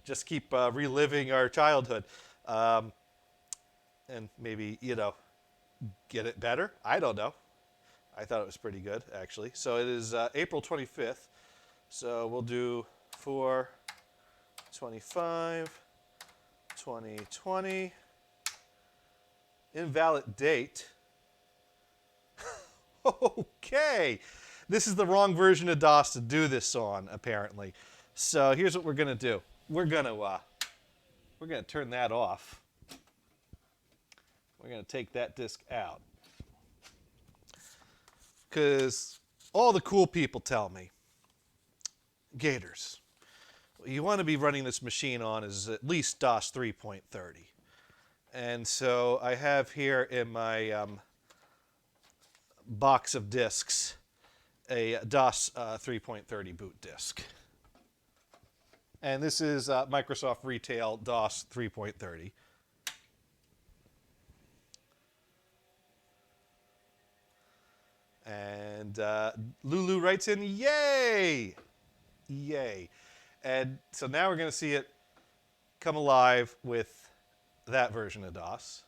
just keep reliving our childhood. And maybe, you know, get it better. I don't know. I thought it was pretty good, actually. So it is April 25th. So we'll do 4/25/2020. Invalid date. Okay. This is the wrong version of DOS to do this on, apparently. So here's what we're going to do. We're going to turn that off. We're going to take that disk out. Because all the cool people tell me, Gators, what you want to be running this machine on is at least DOS 3.30. And so I have here in my box of disks a DOS 3.30 boot disk. And this is Microsoft Retail DOS 3.30. And Lulu writes in, yay! Yay. And so now we're going to see it come alive with that version of DOS.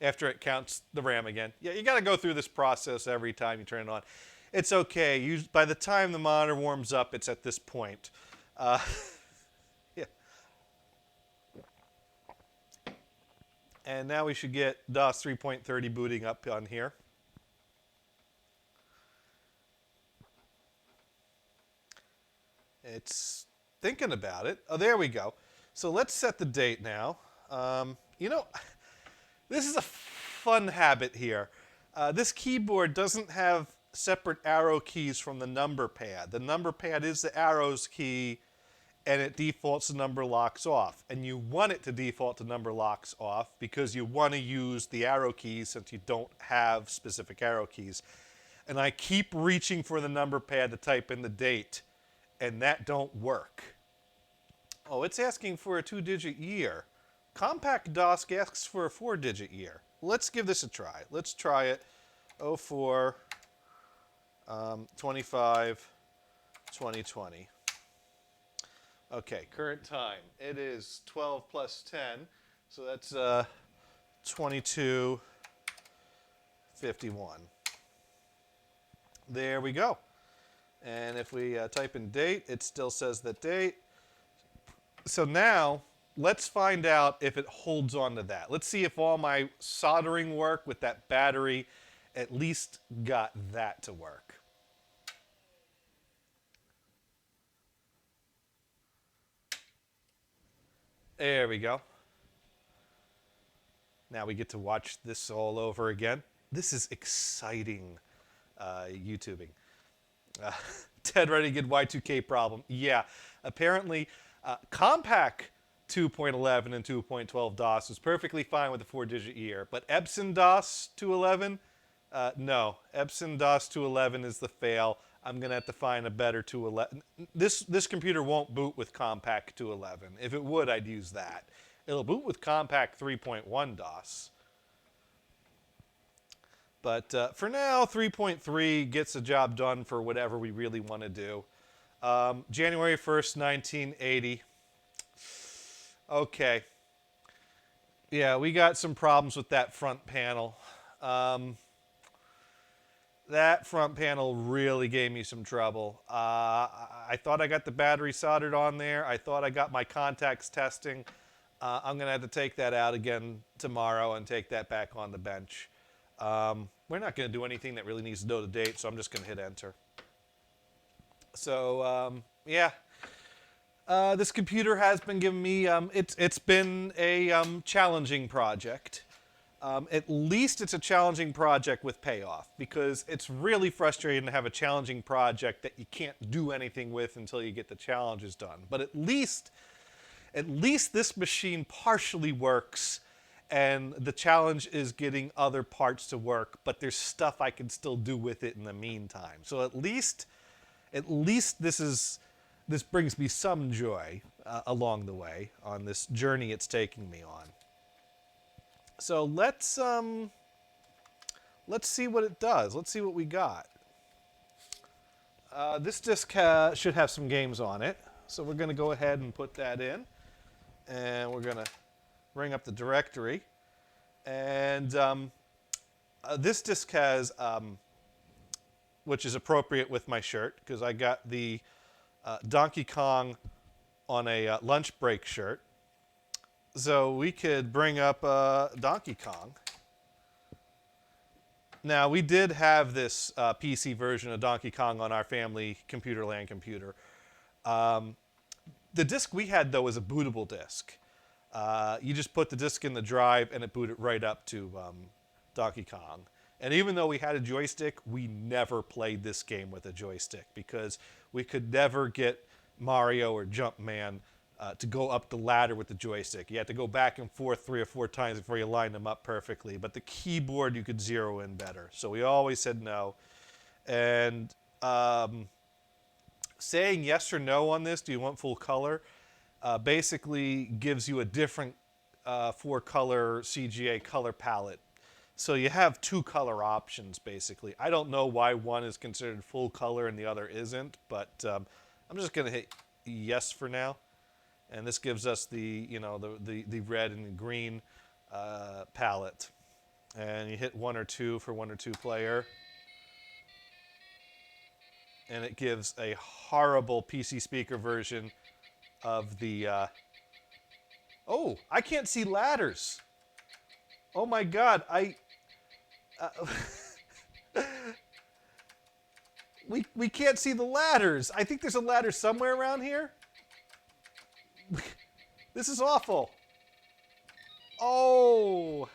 After it counts the RAM again. Yeah, you got to go through this process every time you turn it on. It's okay. By the time the monitor warms up, it's at this point. Yeah. And now we should get DOS 3.30 booting up on here. It's thinking about it. Oh, there we go. So let's set the date now. You know, this is a fun habit here. This keyboard doesn't have separate arrow keys from the number pad. The number pad is the arrows key, and it defaults to number locks off. And you want it to default to number locks off because you want to use the arrow keys since you don't have specific arrow keys. And I keep reaching for the number pad to type in the date, and that don't work. Oh, it's asking for a 2-digit year. Compact DOS asks for a 4-digit year. Let's give this a try. Let's try it. 04 25 2020. Okay, current time. It is 12 plus 10, so that's 22:51. There we go. And if we type in date, it still says that date. So now, let's find out if it holds on to that. Let's see if all my soldering work with that battery at least got that to work. There we go. Now we get to watch this all over again. This is exciting YouTubing. Ted Redigan Y2K problem. Yeah, apparently Compact 2.11 and 2.12 DOS was perfectly fine with a 4-digit year, but Epson DOS 2.11, no. Epson DOS 2.11 is the fail. I'm going to have to find a better 2.11. This computer won't boot with Compact 2.11. If it would, I'd use that. It'll boot with Compact 3.1 DOS. But for now, 3.3 gets the job done for whatever we really want to do. January 1st, 1980. Okay. Yeah, we got some problems with that front panel. That front panel really gave me some trouble. I thought I got the battery soldered on there. I thought I got my contacts testing. I'm going to have to take that out again tomorrow and take that back on the bench. We're not going to do anything that really needs to know the date, so I'm just going to hit enter. So, yeah. This computer has been giving me, it's been a challenging project. At least it's a challenging project with payoff, because it's really frustrating to have a challenging project that you can't do anything with until you get the challenges done. But at least this machine partially works, and the challenge is getting other parts to work, but there's stuff I can still do with it in the meantime. So at least this brings me some joy along the way on this journey it's taking me on. So let's see what it does. Let's see what we got. This disk should have some games on it, so we're going to go ahead and put that in, and we're going to bring up the directory. And this disk has, which is appropriate with my shirt, because I got the Donkey Kong on a lunch break shirt. So we could bring up Donkey Kong. Now, we did have this PC version of Donkey Kong on our family Computerland computer. The disk we had, though, was a bootable disk. You just put the disk in the drive, and it booted right up to Donkey Kong. And even though we had a joystick, we never played this game with a joystick because we could never get Mario or Jumpman to go up the ladder with the joystick. You had to go back and forth 3 or 4 times before you lined them up perfectly. But the keyboard, you could zero in better. So we always said no. And saying yes or no on this, do you want full color, basically gives you a different 4-color CGA color palette. So you have 2 color options, basically. I don't know why one is considered full color and the other isn't, but I'm just going to hit yes for now. And this gives us the, you know, the red and green palette. And you hit 1 or 2 for 1 or 2 player. And it gives a horrible PC speaker version of the... Oh, I can't see ladders. Oh my God, we can't see the ladders. I think there's a ladder somewhere around here. This is awful. Oh.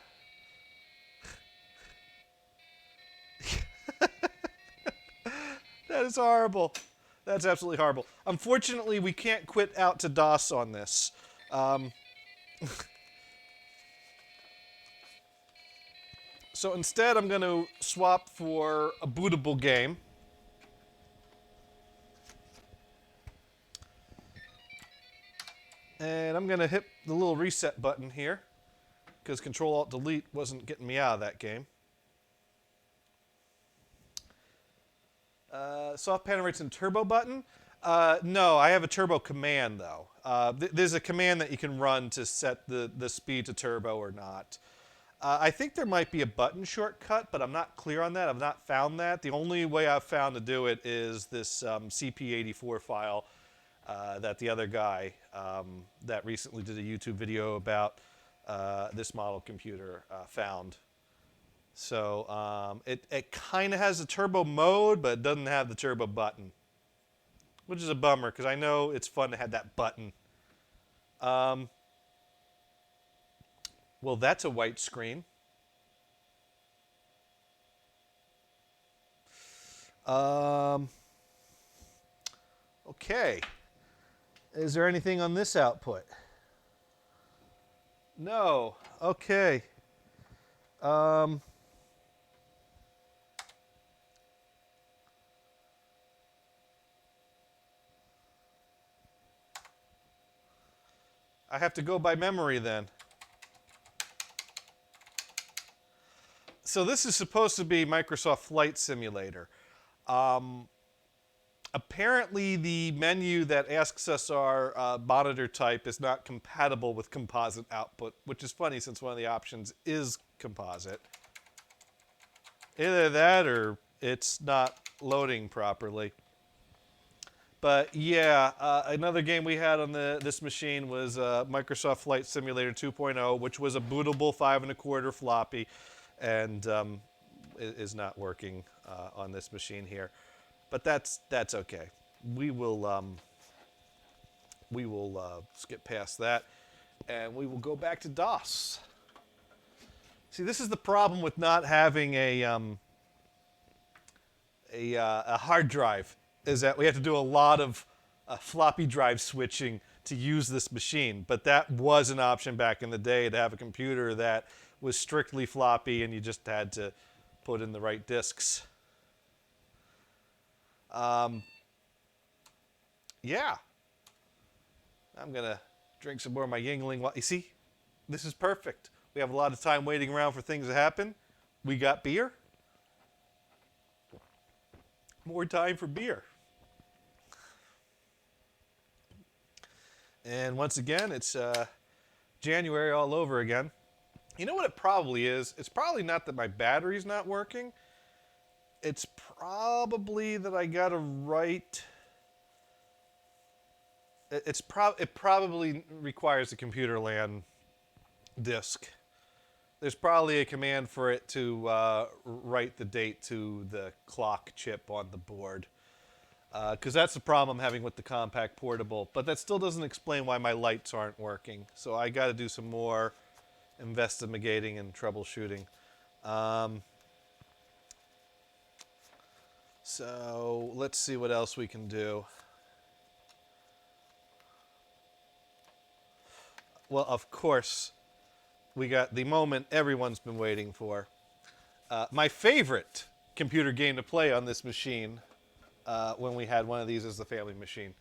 That is horrible. That's absolutely horrible. Unfortunately, we can't quit out to DOS on this. So instead, I'm going to swap for a bootable game. And I'm going to hit the little reset button here because Control-Alt-Delete wasn't getting me out of that game. Soft pan rates and turbo button. No, I have a turbo command though. There's a command that you can run to set the speed to turbo or not. I think there might be a button shortcut, but I'm not clear on that. I've not found that. The only way I've found to do it is this CP84 file that the other guy that recently did a YouTube video about this model computer found. So it kind of has a turbo mode, but it doesn't have the turbo button, which is a bummer because I know it's fun to have that button. Well, that's a white screen. Okay. Is there anything on this output? No. Okay. I have to go by memory then. So this is supposed to be Microsoft Flight Simulator. Apparently the menu that asks us our monitor type is not compatible with composite output, which is funny since one of the options is composite. Either that or it's not loading properly. But yeah, another game we had on this machine was Microsoft Flight Simulator 2.0, which was a bootable 5 1/4 floppy, and is not working on this machine here. But that's okay. We will skip past that, and we will go back to DOS. See, this is the problem with not having a hard drive, is that we have to do a lot of floppy drive switching to use this machine. But that was an option back in the day, to have a computer that was strictly floppy and you just had to put in the right disks. Yeah. I'm going to drink some more of my Yingling. You see, this is perfect. We have a lot of time waiting around for things to happen. We got beer. More time for beer. And once again, it's January all over again. You know what it probably is? It's probably not that my battery's not working. It's probably that I got to write... It probably requires a Computerland disk. There's probably a command for it to write the date to the clock chip on the board. Because that's the problem I'm having with the compact portable. But that still doesn't explain why my lights aren't working. So I got to do some more investigating and troubleshooting. So let's see what else we can do. Well, of course, we got the moment everyone's been waiting for. My favorite computer game to play on this machine when we had one of these as the family machine.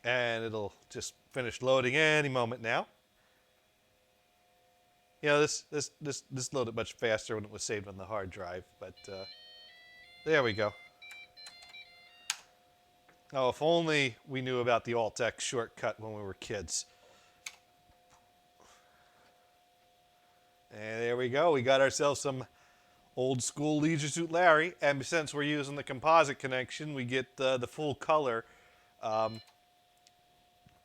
And it'll just finish loading any moment now. You know, this loaded much faster when it was saved on the hard drive, but there we go. Oh, if only we knew about the Alt-X shortcut when we were kids. And there we go. We got ourselves some old school Leisure Suit Larry, and since we're using the composite connection, we get the full color.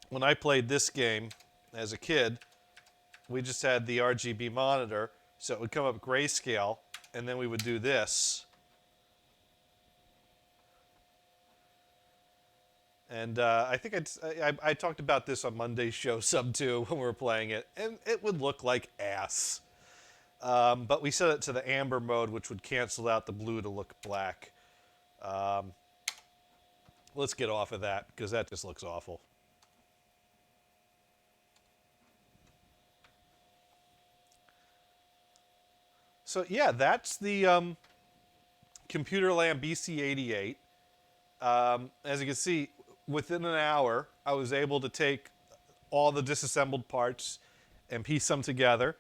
When I played this game as a kid, we just had the RGB monitor, so it would come up grayscale, and then we would do this. And I think I talked about this on Monday's show some too when we were playing it, and it would look like ass. But we set it to the amber mode, which would cancel out the blue to look black. Let's get off of that, because that just looks awful. So yeah, that's the Computerland BC88. As you can see, within an hour, I was able to take all the disassembled parts and piece them together,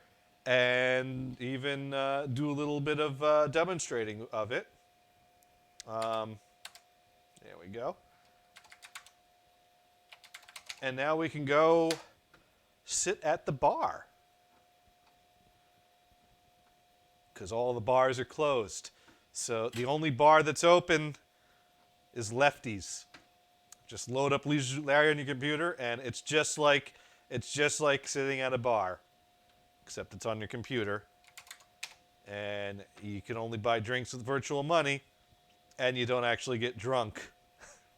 and even do a little bit of demonstrating of it. There we go. And now we can go sit at the bar, because all the bars are closed. So the only bar that's open is Lefty's. Just load up Leisure Suit Larry on your computer, and it's just like sitting at a bar, except it's on your computer. And you can only buy drinks with virtual money, and you don't actually get drunk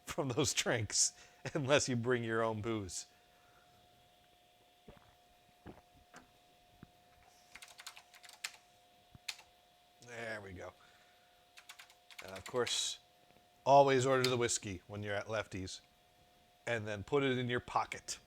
from those drinks unless you bring your own booze. There we go. And of course, always order the whiskey when you're at Lefty's, and then put it in your pocket.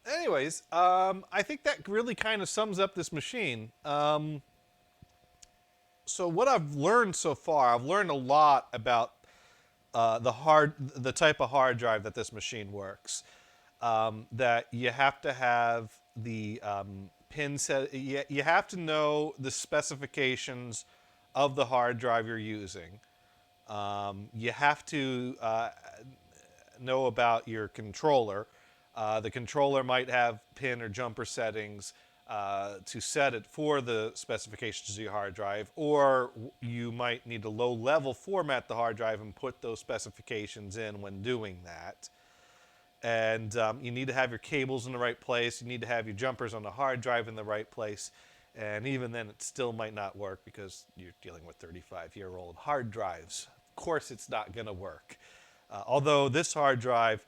Anyways, I think that really kind of sums up this machine. So what I've learned so far, I've learned a lot about the type of hard drive that this machine works. That you have to have the pin set. You have to know the specifications of the hard drive you're using. You have to know about your controller. The controller might have pin or jumper settings to set it for the specifications of your hard drive, or you might need to low-level format the hard drive and put those specifications in when doing that. And you need to have your cables in the right place. You need to have your jumpers on the hard drive in the right place. And even then, it still might not work because you're dealing with 35-year-old hard drives. Of course, it's not going to work. Although this hard drive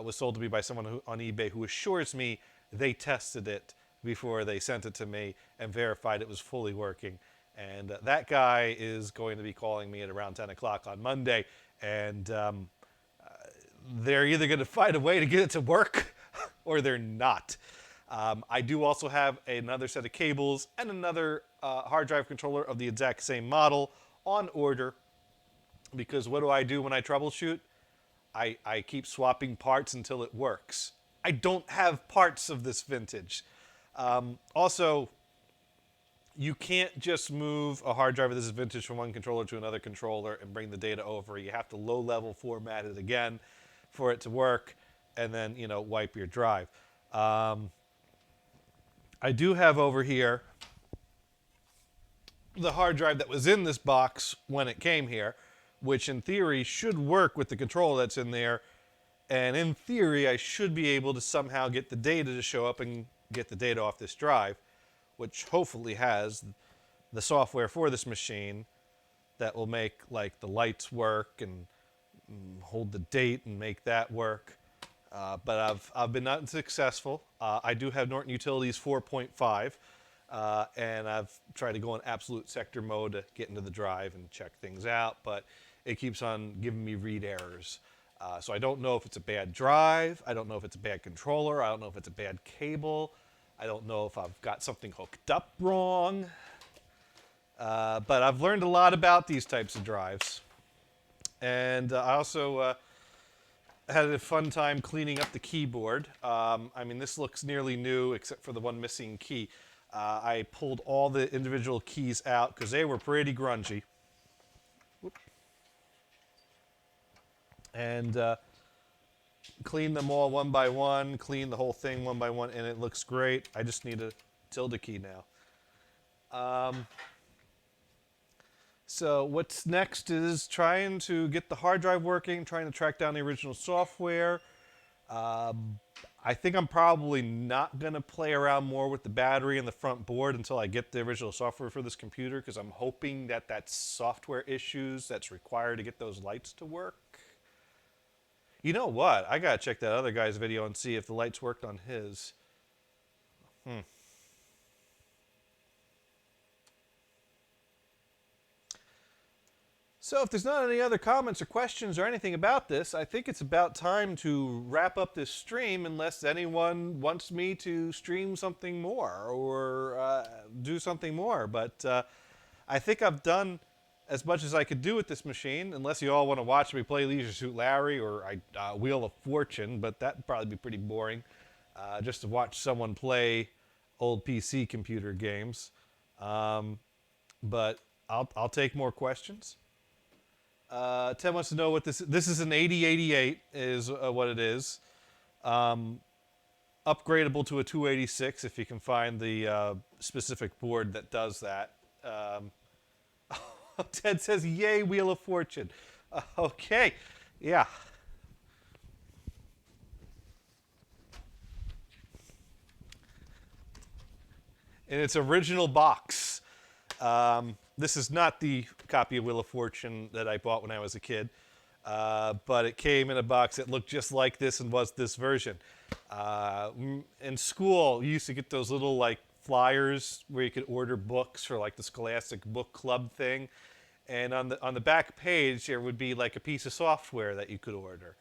was sold to me by someone on eBay who assures me they tested it before they sent it to me and verified it was fully working. And that guy is going to be calling me at around 10 o'clock on Monday. And they're either going to find a way to get it to work or they're not. I do also have another set of cables and another hard drive controller of the exact same model on order, because what do I do when I troubleshoot? I keep swapping parts until it works. I don't have parts of this vintage. Also, you can't just move a hard drive of this vintage from one controller to another controller and bring the data over. You have to low-level format it again for it to work, and then, you know, wipe your drive. I do have over here the hard drive that was in this box when it came here, which in theory should work with the controller that's in there. And in theory, I should be able to somehow get the data to show up and get the data off this drive, which hopefully has the software for this machine that will make like the lights work and hold the date and make that work. But I've been unsuccessful. I do have Norton Utilities 4.5, and I've tried to go in absolute sector mode to get into the drive and check things out, but it keeps on giving me read errors. So I don't know if it's a bad drive. I don't know if it's a bad controller. I don't know if it's a bad cable. I don't know if I've got something hooked up wrong. But I've learned a lot about these types of drives. And I also had a fun time cleaning up the keyboard. I mean, this looks nearly new except for the one missing key. I pulled all the individual keys out because they were pretty grungy. Whoop. And clean them all one by one, clean the whole thing one by one, and it looks great. I just need a tilde key now. So what's next is trying to get the hard drive working, trying to track down the original software. I think I'm probably not going to play around more with the battery and the front board until I get the original software for this computer, because I'm hoping that that's software issues that's required to get those lights to work. You know what? I got to check that other guy's video and see if the lights worked on his. So if there's not any other comments or questions or anything about this, I think it's about time to wrap up this stream, unless anyone wants me to stream something more or do something more. But I think I've done as much as I could do with this machine, unless you all want to watch me play Leisure Suit Larry or Wheel of Fortune, but that'd probably be pretty boring, just to watch someone play old PC computer games. But I'll take more questions. Ted wants to know what this is. An 8088 is what it is. Upgradable to a 286 if you can find the specific board that does that. Ted says, yay, Wheel of Fortune. Okay, yeah. In its original box. This is not the copy of Wheel of Fortune that I bought when I was a kid, but it came in a box that looked just like this and was this version. In school, you used to get those little like flyers where you could order books for like the Scholastic Book Club thing, and on the back page there would be like a piece of software that you could order.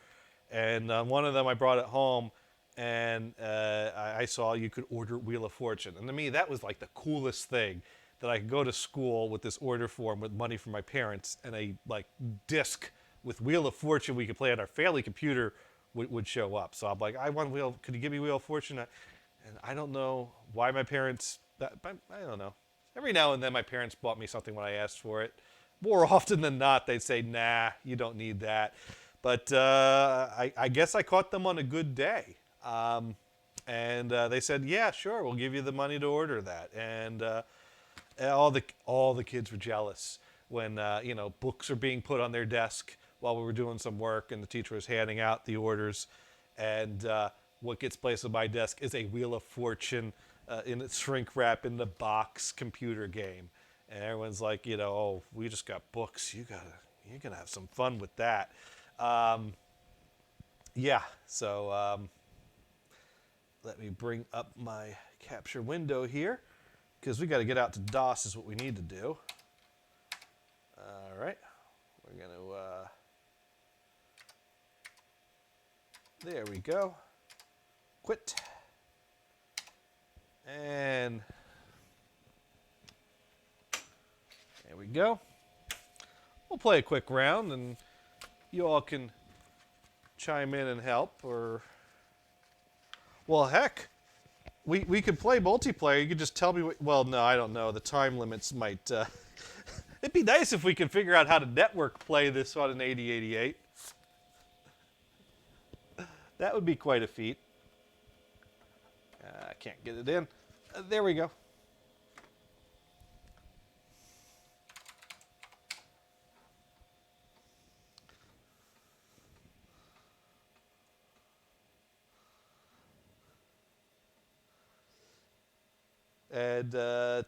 And one of them I brought it home, and I saw you could order Wheel of Fortune, and to me that was like the coolest thing. That I could go to school with this order form with money from my parents and a like disc with Wheel of Fortune we could play on our family computer would show up. So I'm like, I want Wheel. Could you give me Wheel of Fortune? And I don't know why my parents. I don't know. Every now and then my parents bought me something when I asked for it. More often than not, they'd say, "Nah, you don't need that." But I guess I caught them on a good day. And they said, "Yeah, sure, we'll give you the money to order that." And all the kids were jealous when books are being put on their desk while we were doing some work and the teacher was handing out the orders, and what gets placed on my desk is a Wheel of Fortune in its shrink wrap in the box computer game, and everyone's like, oh, we just got books. You're gonna have some fun with that. Yeah. So let me bring up my capture window here, because we got to get out to DOS is what we need to do. All right. We're going to... there we go. Quit. And there we go. We'll play a quick round, and you all can chime in and help. Or, well, heck. We could play multiplayer. You could just tell me what... Well, no, I don't know. The time limits might... It'd be nice if we could figure out how to network play this on an 8088. That would be quite a feat. I can't get it in. There we go. And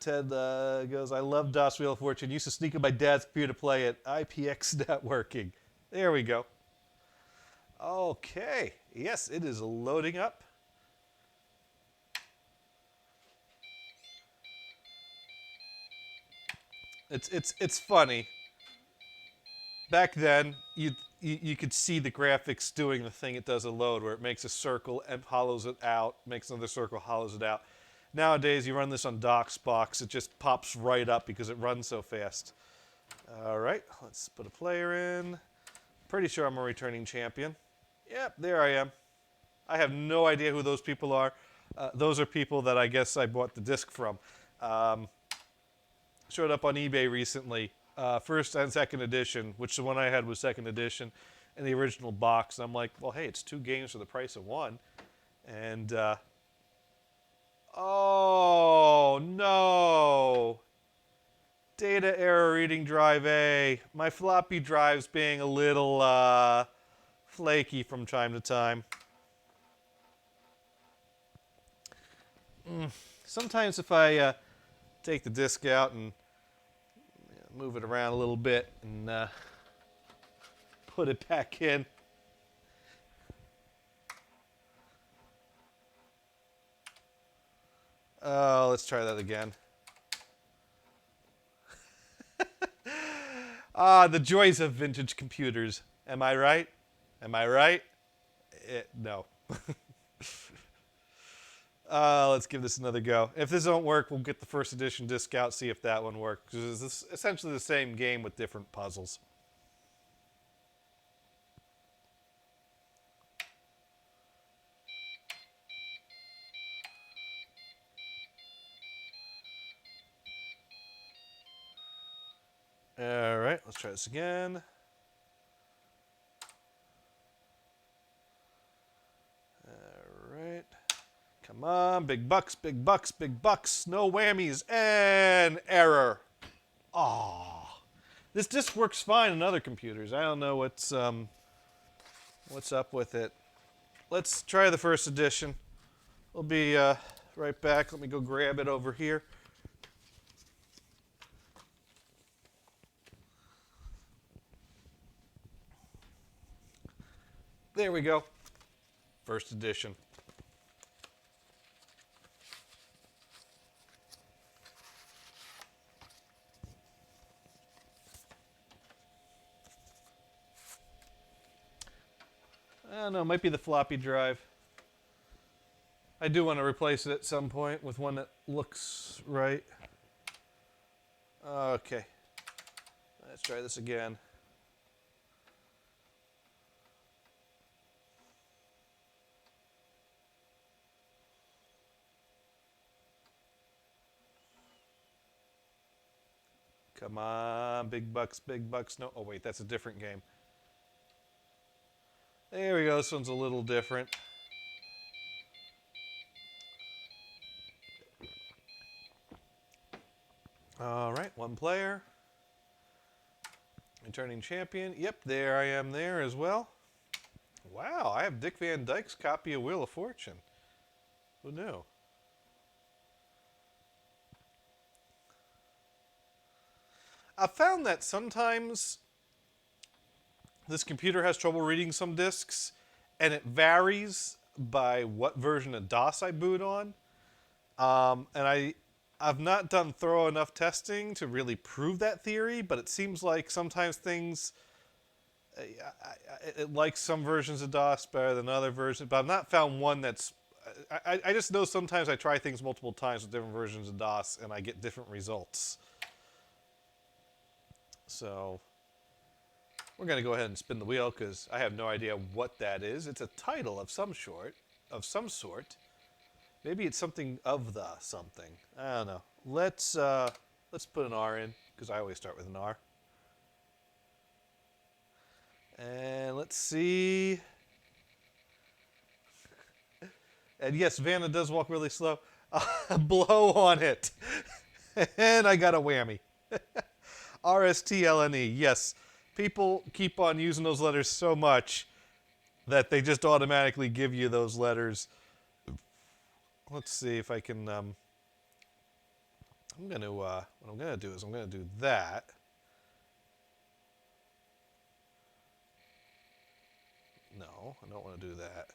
Ted goes, I love DOS Wheel of Fortune. Used to sneak in my dad's computer to play it. IPX networking. There we go. Okay. Yes, it is loading up. It's funny. Back then, you could see the graphics doing the thing it does at load, where it makes a circle and hollows it out, makes another circle, hollows it out. Nowadays, you run this on DOSBox, it just pops right up because it runs so fast. All right, let's put a player in. Pretty sure I'm a returning champion. Yep, there I am. I have no idea who those people are. Those are people that I guess I bought the disc from. Showed up on eBay recently. First and second edition, which the one I had was second edition, and the original box. And I'm like, well, hey, it's 2 games for the price of 1. And, oh, no. Data error reading drive A. My floppy drive's being a little flaky from time to time. Sometimes if I take the disc out and move it around a little bit and put it back in. Oh, let's try that again. The joys of vintage computers. Am I right? Am I right? No. Let's give this another go. If this don't work, we'll get the first edition disc out, see if that one works. Because it's essentially the same game with different puzzles. All right, let's try this again. All right. Come on, big bucks, big bucks, big bucks. No whammies and error. Oh, this disc works fine on other computers. I don't know what's up with it. Let's try the first edition. We'll be right back. Let me go grab it over here. There we go. First edition. I don't know, it might be the floppy drive. I do want to replace it at some point with one that looks right. Okay. Let's try this again. Come on, big bucks, big bucks. No, oh wait, that's a different game. There we go, this one's a little different. All right, 1 player. Returning champion. Yep, there I am there as well. Wow, I have Dick Van Dyke's copy of Wheel of Fortune. Who knew? I've found that sometimes this computer has trouble reading some disks, and it varies by what version of DOS I boot on. And I've not done thorough enough testing to really prove that theory, but it seems like sometimes things, it likes some versions of DOS better than other versions, but I've not found one that's, I just know sometimes I try things multiple times with different versions of DOS and I get different results. So we're going to go ahead and spin the wheel because I have no idea what that is. It's a title of some sort. Maybe it's something of the something. I don't know. Let's put an R in because I always start with an R. And let's see. And yes, Vanna does walk really slow. Blow on it. And I got a whammy. RSTLNE, yes. People keep on using those letters so much that they just automatically give you those letters. Let's see if I can what I'm gonna do is I'm gonna do that. No, I don't want to do that.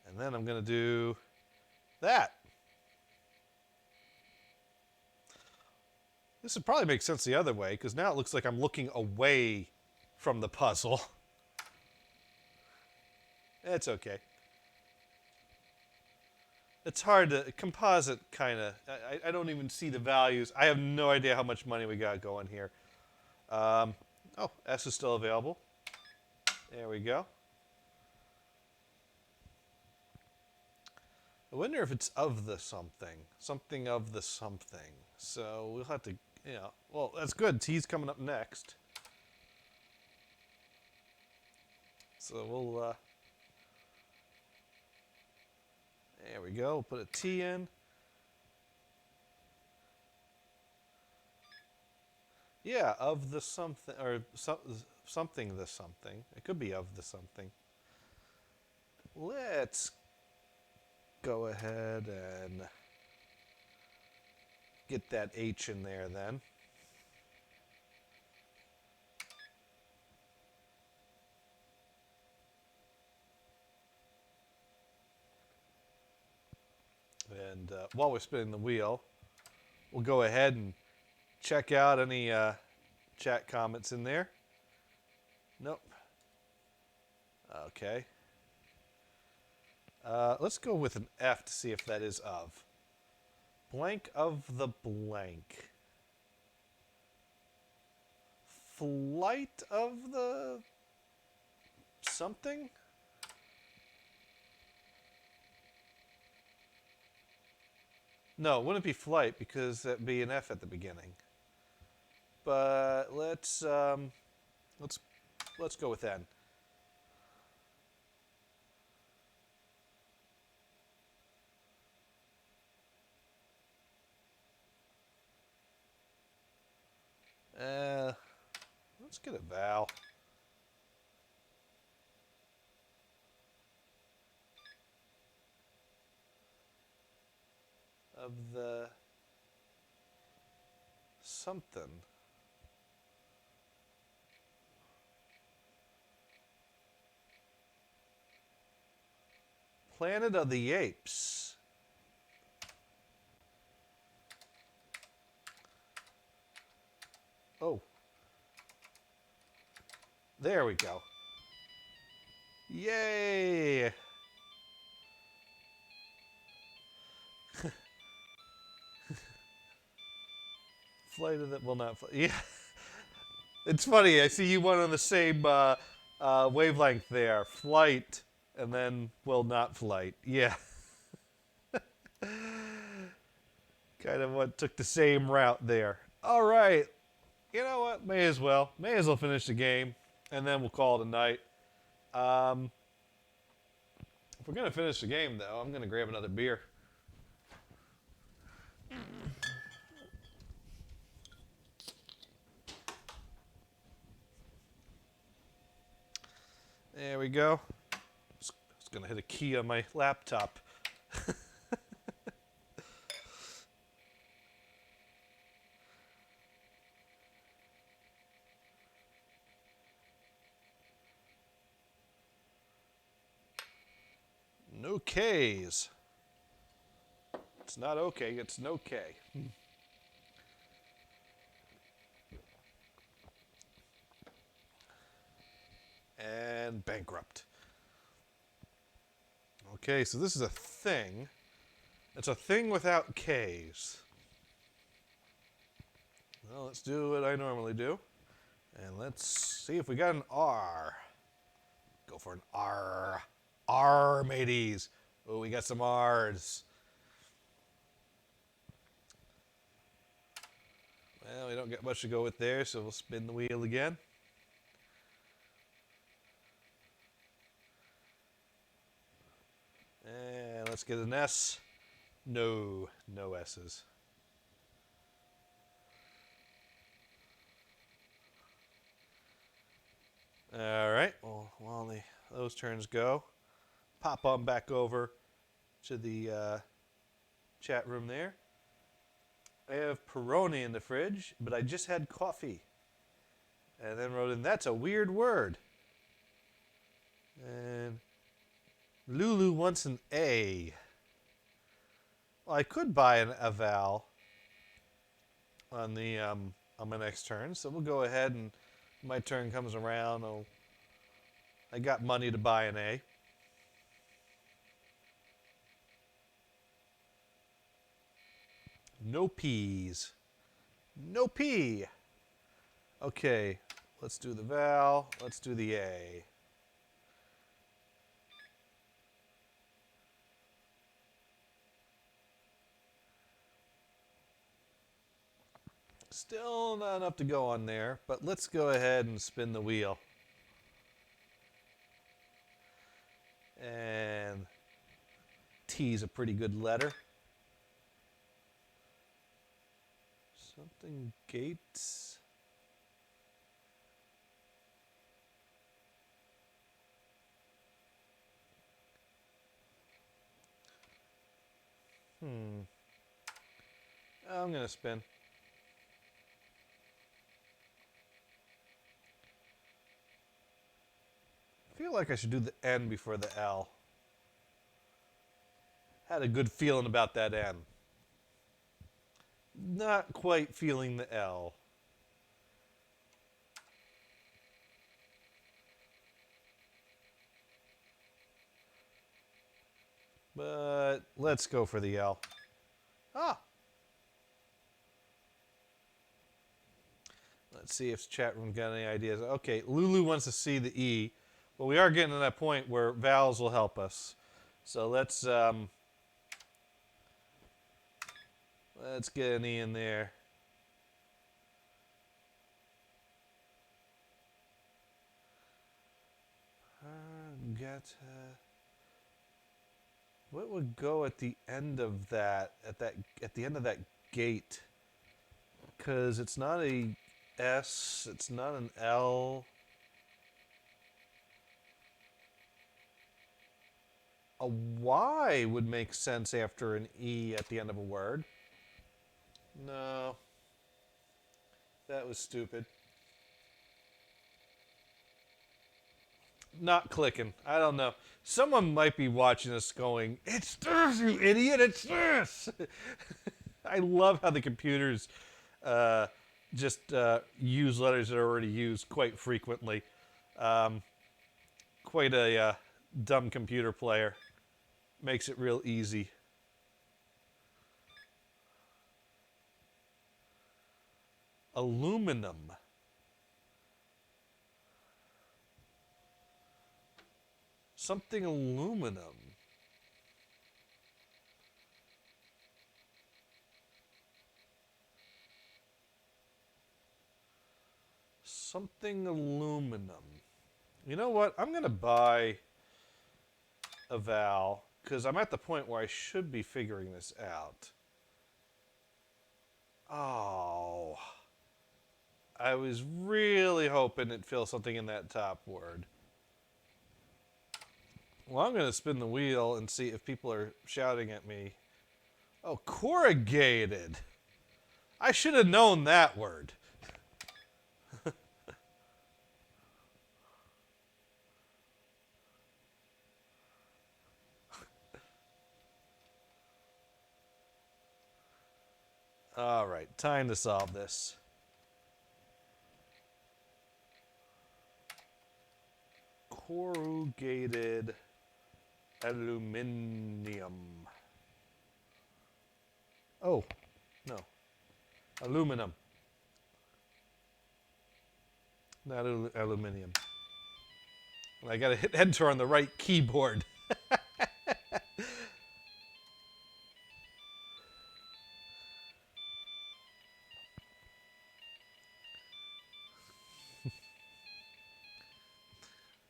And then I'm gonna do that. This would probably make sense the other way, because now it looks like I'm looking away from the puzzle. It's okay. It's hard to composite kind of. I don't even see the values. I have no idea how much money we got going here. Oh, S is still available. There we go. I wonder if it's of the something. Something of the something. So we'll have to, well, that's good. T's coming up next. So we'll, there we go. We'll put a T in. Yeah, of the something, or something the something. It could be of the something. Let's go ahead and get that H in there then. And while we're spinning the wheel, we'll go ahead and check out any chat comments in there. Nope. Okay. Let's go with an F to see if that is of. Blank of the blank. Flight of the something? No, it wouldn't be flight because that'd be an F at the beginning. But let's go with N. Let's get a vowel. Of the something. Planet of the Apes. Oh. There we go. Yay! Flight of the, well, not flight. Yeah. It's funny. I see you one on the same wavelength there. Flight, and then, well, not flight. Yeah. Kind of what took the same route there. All right. You know what? May as well finish the game, and then we'll call it a night. If we're going to finish the game, though, I'm going to grab another beer. There we go. I was going to hit a key on my laptop. No K's. It's not okay, it's no K. And bankrupt. Okay, so this is a thing. It's a thing without K's. Well, let's do what I normally do. And let's see if we got an R. Go for an R. R, mateys. Oh, we got some R's. Well, we don't get much to go with there, so we'll spin the wheel again. And let's get an S. No, no S's. All right, well, while those turns go, pop on back over to the chat room there. I have Peroni in the fridge, but I just had coffee. And then wrote in, that's a weird word. And Lulu wants an A. Well, I could buy a vowel on my next turn, so we'll go ahead and my turn comes around. I got money to buy an A. No P's. No P. Okay, let's do the vowel. Let's do the A. Still not enough to go on there, but let's go ahead and spin the wheel. And T's a pretty good letter. Something Gates. I'm going to spin. I feel like I should do the N before the L. Had a good feeling about that N. Not quite feeling the L. But let's go for the L. Ah! Let's see if chat room got any ideas. Okay, Lulu wants to see the E. Well, we are getting to that point where vowels will help us. So let's get an E in there. What would go at the end of that? At the end of that gate? Because it's not a S. It's not an L. A Y would make sense after an E at the end of a word. No. That was stupid. Not clicking. I don't know. Someone might be watching this going, it's this, you idiot, it's this! I love how the computers just use letters that are already used quite frequently. Quite a dumb computer player. Makes it real easy. Aluminum. Something aluminum. Something aluminum. You know what? I'm going to buy a vowel because I'm at the point where I should be figuring this out. Oh. I was really hoping it'd fill something in that top word. Well, I'm going to spin the wheel and see if people are shouting at me. Oh, corrugated. I should have known that word. All right, time to solve this. Corrugated aluminium. Oh, no. Aluminum. Not aluminium. I gotta hit enter on the right keyboard.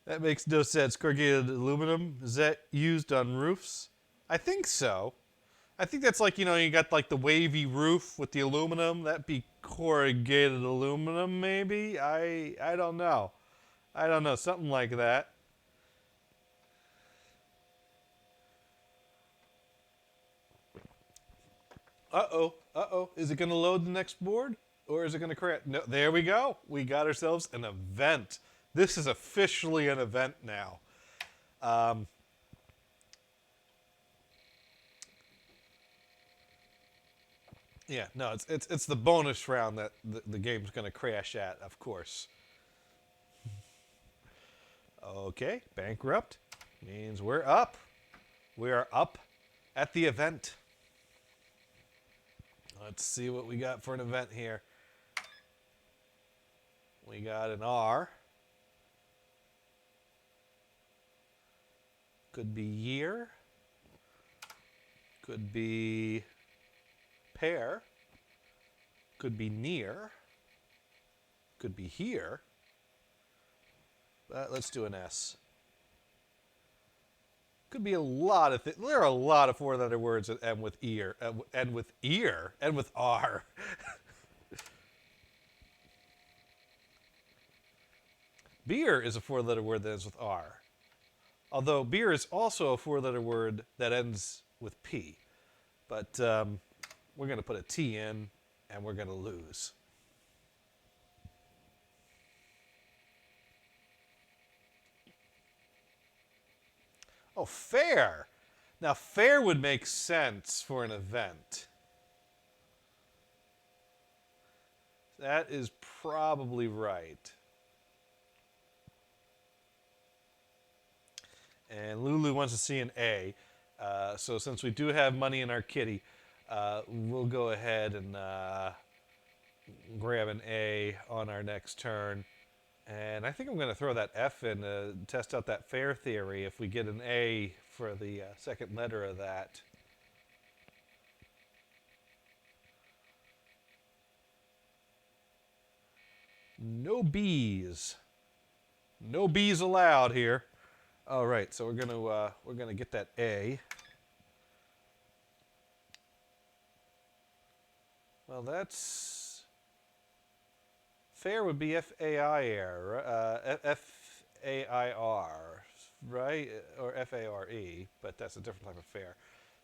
That makes no sense. Corrugated aluminum, is that used on roofs? I think so. I think that's like, you got like the wavy roof with the aluminum. That'd be corrugated aluminum, maybe? I don't know. I don't know. Something like that. Uh-oh, uh-oh. Is it going to load the next board? Or is it going to crash? No, there we go. We got ourselves an event. This is officially an event now. Yeah, no, it's the bonus round that the game's going to crash at, of course. Okay, bankrupt means we're up. We are up at the event. Let's see what we got for an event here. We got an R. Could be year. Could be pair. Could be near. Could be here. But let's do an S. Could be a lot of things. There are a lot of four-letter words that end with ear, end with ear, end with R. Beer is a four-letter word that ends with R. Although beer is also a four-letter word that ends with P. But we're going to put a T in, and we're going to lose. Oh, fair. Now, fair would make sense for an event. That is probably right. And Lulu wants to see an A. So since we do have money in our kitty, we'll go ahead and grab an A on our next turn. And I think I'm going to throw that F in to test out that fair theory if we get an A for the second letter of that. No B's. No B's allowed here. All right, so we're gonna get that A. Well, that's fair would be F-A-I-R, F-A-I-R, right? Or F-A-R-E, but that's a different type of fair.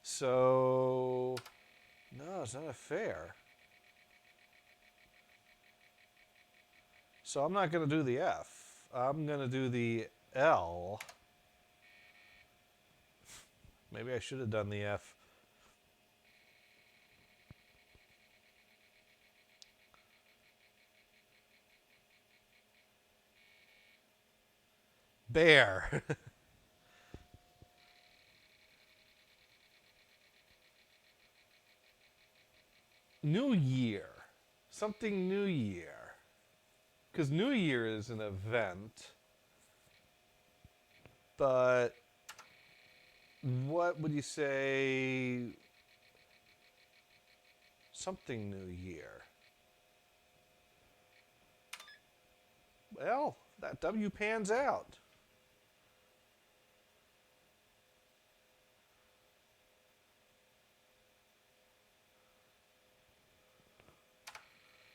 So, no, it's not a fair. So I'm not going to do the F. I'm going to do the L. Maybe I should have done the F. Bear. New Year. Something New Year. Because New Year is an event. But what would you say? Something New Year. Well, that W pans out.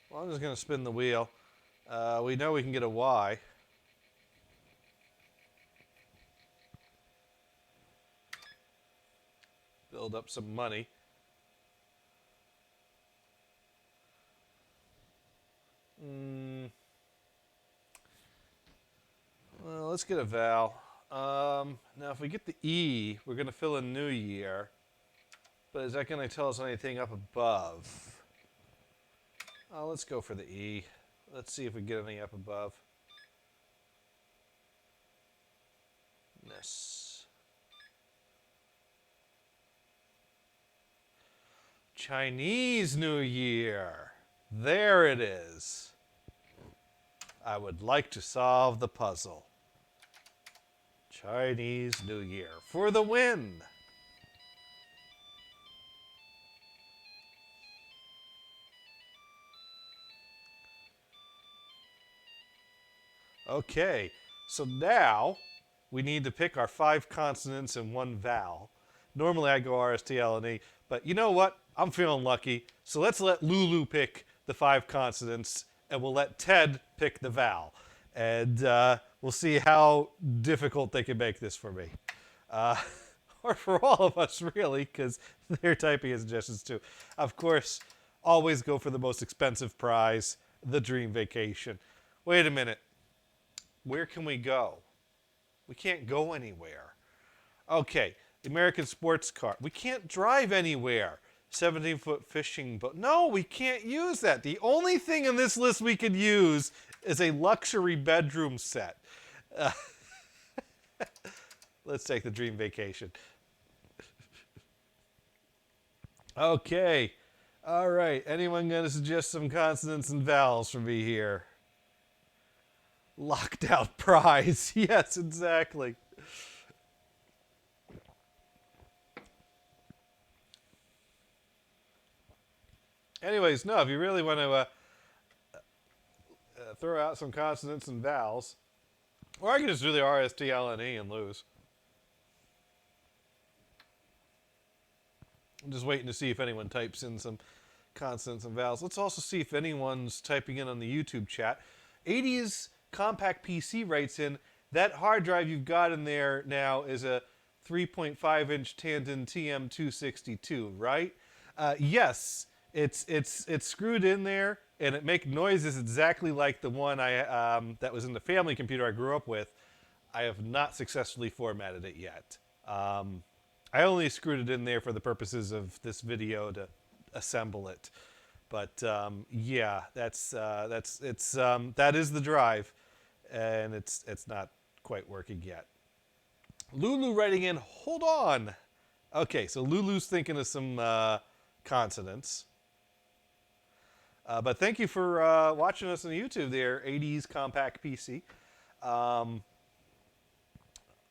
Well, I'm just going to spin the wheel. We know we can get a Y. Build up some money. Well, let's get a vowel. Now, if we get the E, we're going to fill in New Year. But is that going to tell us anything up above? Let's go for the E. Let's see if we get any up above. Ness. Chinese New Year. There it is. I would like to solve the puzzle. Chinese New Year for the win. Okay, so now we need to pick our 5 consonants and 1 vowel. Normally I go R, S, T, L, and E, but you know what? I'm feeling lucky, so let's let Lulu pick the 5 consonants, and we'll let Ted pick the vowel. And we'll see how difficult they can make this for me. or for all of us, really, because they're typing in suggestions too. Of course, always go for the most expensive prize, the dream vacation. Wait a minute. Where can we go? We can't go anywhere. Okay, the American sports car. We can't drive anywhere. 17-foot fishing boat. No, we can't use that. The only thing in this list we could use is a luxury bedroom set. Let's take the dream vacation. Okay. All right. Anyone going to suggest some consonants and vowels for me here? Locked out prize. Yes, exactly. Anyways, no, if you really want to throw out some consonants and vowels, or I can just do the RSTLNE and lose. I'm just waiting to see if anyone types in some consonants and vowels. Let's also see if anyone's typing in on the YouTube chat. 80s Compact PC writes in, that hard drive you've got in there now is a 3.5-inch Tandem TM262, right? Yes, it's screwed in there, and it makes noises exactly like the one that was in the family computer I grew up with. I have not successfully formatted it yet. I only screwed it in there for the purposes of this video to assemble it. But yeah, that is the drive, and it's not quite working yet. Lulu writing in, hold on. Okay, so Lulu's thinking of some consonants. But thank you for watching us on YouTube there, 80s Compact PC.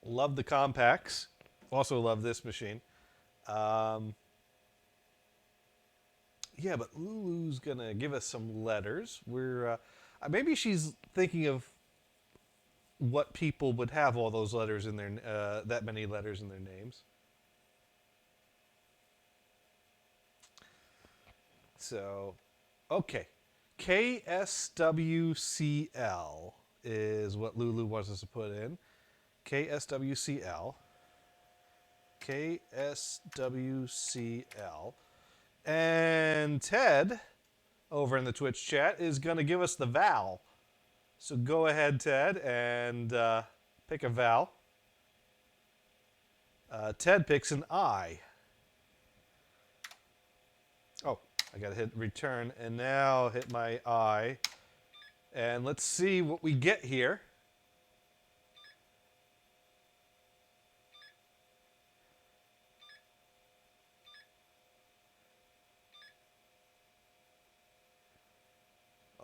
Love the compacts. Also love this machine. Yeah, but Lulu's gonna give us some letters. We're maybe she's thinking of what people would have all those letters in their that many letters in their names. So, okay, KSWCL is what Lulu wants us to put in. KSWCL. KSWCL. And Ted, over in the Twitch chat, is going to give us the vowel. So go ahead, Ted, and pick a vowel. Ted picks an I. Oh, I got to hit return, and now hit my I. And let's see what we get here.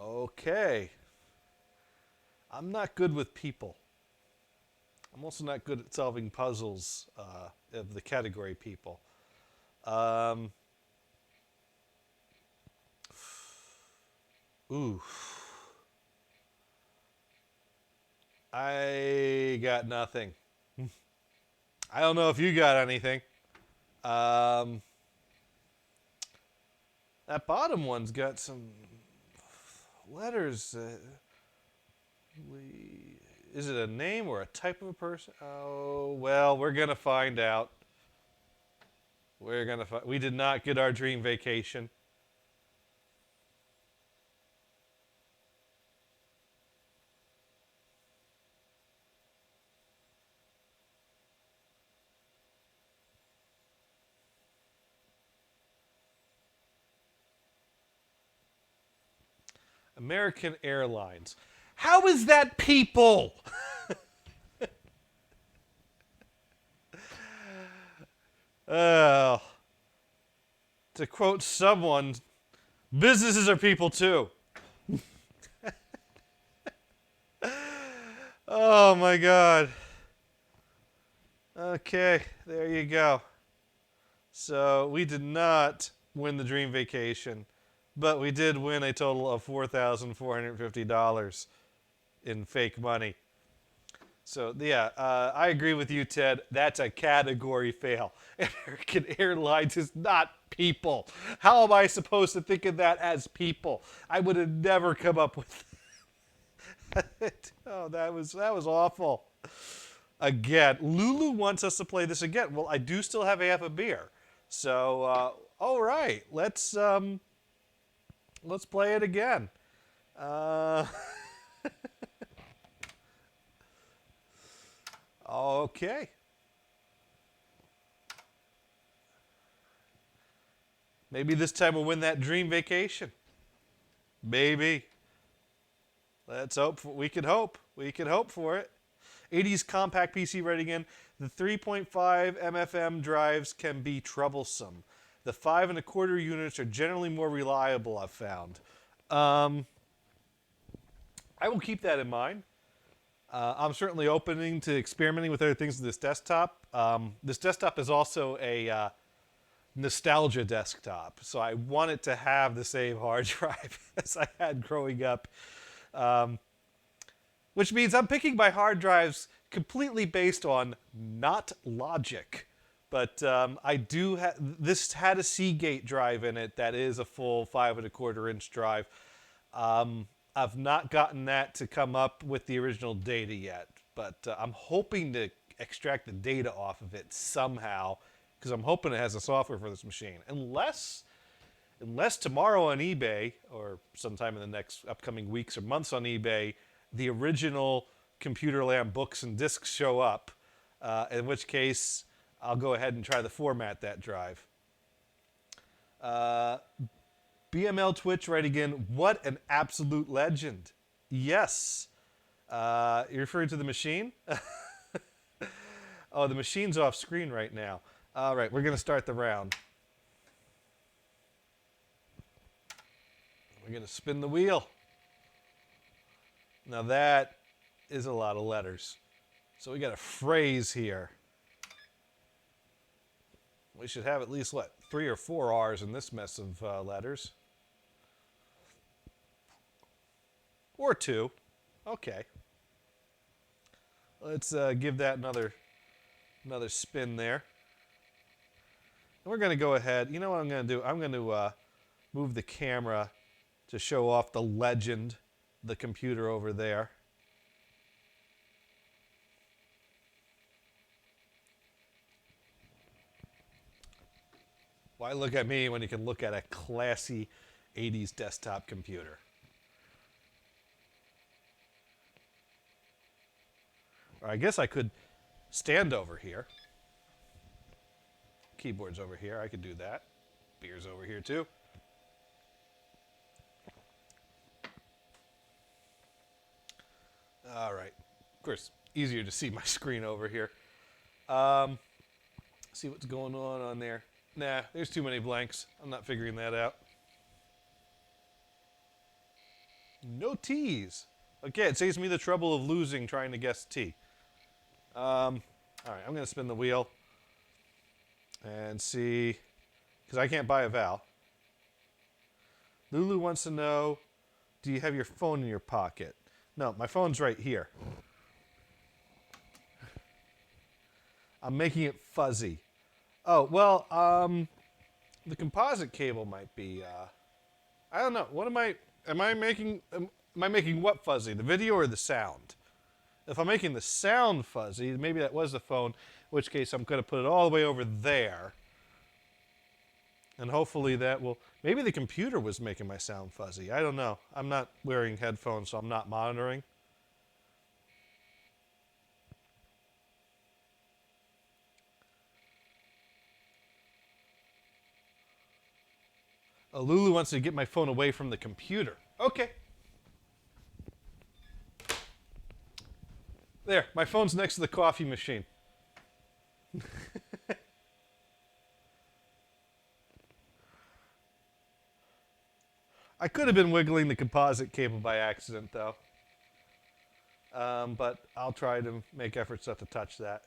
Okay. I'm not good with people. I'm also not good at solving puzzles of the category people. Ooh. I got nothing. I don't know if you got anything. That bottom one's got some letters. Is it a name or a type of a person? Oh, well, we're going to find out. We did not get our dream vacation. American Airlines. How is that people? To quote someone, businesses are people too. Oh my God. Okay, there you go. So we did not win the dream vacation, but we did win a total of $4,450 in fake money. So yeah, I agree with you, Ted. That's a category fail. American Airlines is not people. How am I supposed to think of that as people? I would have never come up with it. Oh, that was awful. Again, Lulu wants us to play this again. Well, I do still have half a beer. So, all right, let's play it again. Uh, okay. Maybe this time we'll win that dream vacation. Maybe. Let's hope. We can hope. We can hope for it. 80s compact PC ready again. The 3.5 MFM drives can be troublesome. The 5 1/4 units are generally more reliable, I've found. I will keep that in mind. I'm certainly opening to experimenting with other things with this desktop. This desktop is also a nostalgia desktop, so I want it to have the same hard drive as I had growing up. Which means I'm picking my hard drives completely based on not logic. But I do have, this had a Seagate drive in it that is a full 5 1/4 inch drive. I've not gotten that to come up with the original data yet, but I'm hoping to extract the data off of it somehow, because I'm hoping it has the software for this machine. Unless tomorrow on eBay, or sometime in the next upcoming weeks or months on eBay, the original Computerland books and discs show up, in which case I'll go ahead and try to format that drive. BML Twitch right again. What an absolute legend. Yes. You're referring to the machine? Oh, the machine's off screen right now. All right, we're going to start the round. We're going to spin the wheel. Now that is a lot of letters. So we got a phrase here. We should have at least, what, 3 or 4 R's in this mess of letters. Or 2. Okay. Let's give that another spin there. And we're going to go ahead. You know what I'm going to do? I'm going to move the camera to show off the legend, the computer over there. Why look at me when you can look at a classy 80s desktop computer? Or I guess I could stand over here. Keyboard's over here. I could do that. Beer's over here too. All right. Of course, easier to see my screen over here. See what's going on there. Nah, there's too many blanks. I'm not figuring that out. No T's. Okay, it saves me the trouble of losing trying to guess T. All right, I'm going to spin the wheel and see, because I can't buy a vowel. Lulu wants to know, do you have your phone in your pocket? No, my phone's right here. I'm making it fuzzy. Oh, well, the composite cable might be, I don't know. What am I making what fuzzy? The video or the sound? If I'm making the sound fuzzy, maybe that was the phone, in which case I'm going to put it all the way over there. And hopefully that will, maybe the computer was making my sound fuzzy. I don't know. I'm not wearing headphones, so I'm not monitoring. Oh, Lulu wants to get my phone away from the computer. Okay. There, my phone's next to the coffee machine. I could have been wiggling the composite cable by accident, though. But I'll try to make efforts not to touch that.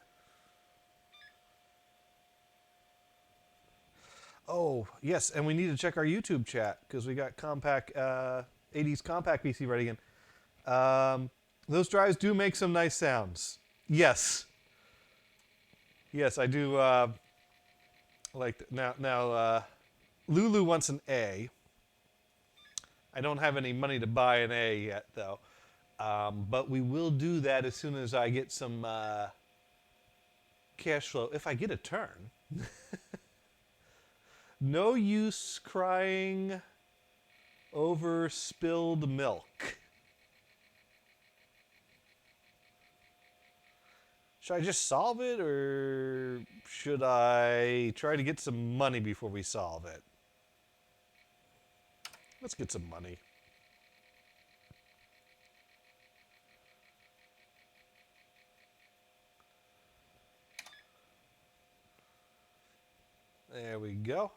Oh, yes, and we need to check our YouTube chat, because we got compact 80s compact PC ready again. Those drives do make some nice sounds. Yes. Yes, I do like now Lulu wants an A. I don't have any money to buy an A yet, though. But we will do that as soon as I get some cash flow if I get a turn. No use crying over spilled milk. Should I just solve it, or should I try to get some money before we solve it? Let's get some money. There we go.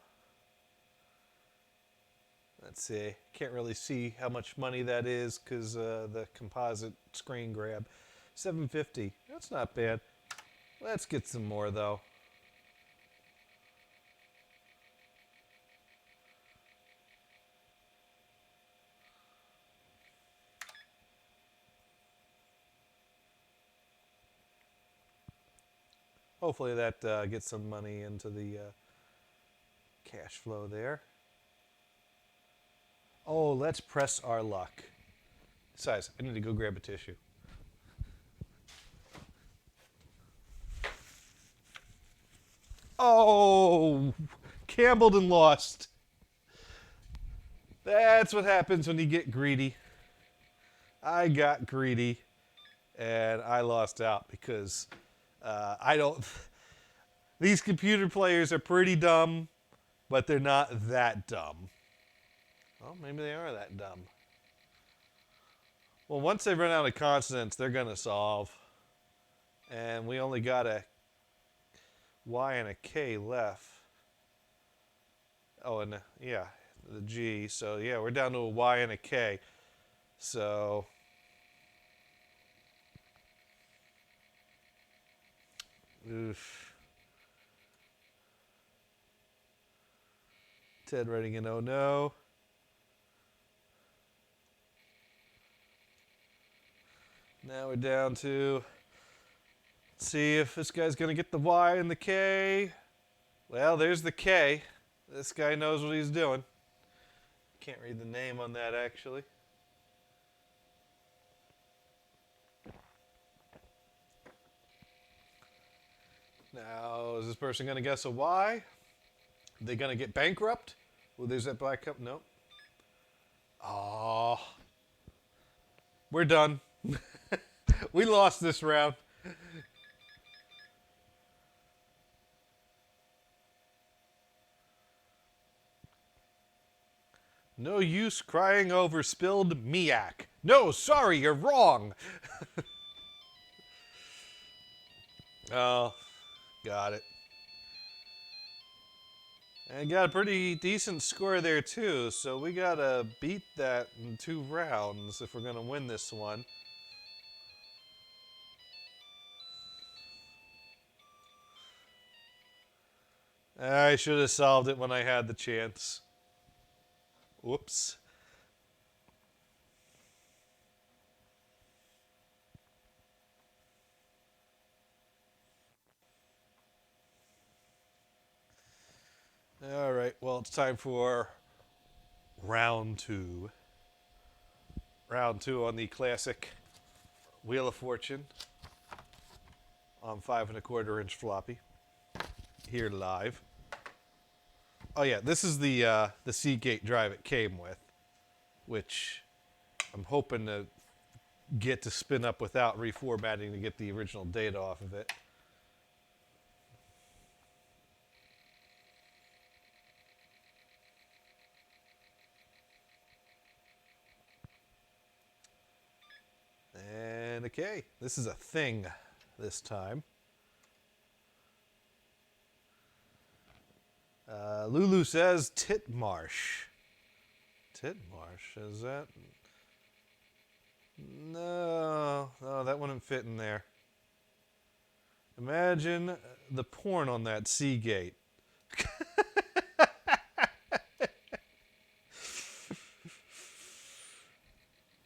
Let's see. Can't really see how much money that is because the composite screen grab. $750. That's not bad. Let's get some more though. Hopefully that gets some money into the cash flow there. Oh, let's press our luck. Besides, I need to go grab a tissue. Oh, gambled and lost. That's what happens when you get greedy. I got greedy and I lost out because I don't. These computer players are pretty dumb, but they're not that dumb. Well, maybe they are that dumb. Well, once they run out of consonants, they're going to solve. And we only got a Y and a K left. Oh, and yeah, the G. So, yeah, we're down to a Y and a K. So, oof. Ted writing an oh no. Now we're down to, let's see if this guy's going to get the Y and the K. Well, there's the K. This guy knows what he's doing. Can't read the name on that, actually. Now, is this person going to guess a Y? Are they going to get bankrupt? Oh, there's that black cup. Nope. Oh. We're done. We lost this round. No use crying over spilled miak. No, sorry, you're wrong. Oh, got it. And got a pretty decent score there too, so we gotta beat that in 2 rounds if we're gonna win this one. I should have solved it when I had the chance. Whoops. All right, well, it's time for round 2. Round 2 on the classic Wheel of Fortune on 5 1/4 inch floppy. Here live. Oh yeah, this is the Seagate drive it came with, which I'm hoping to get to spin up without reformatting to get the original data off of it. And okay, this is a thing this time. Lulu says Titmarsh. Titmarsh, is that? No, that wouldn't fit in there. Imagine the porn on that Seagate.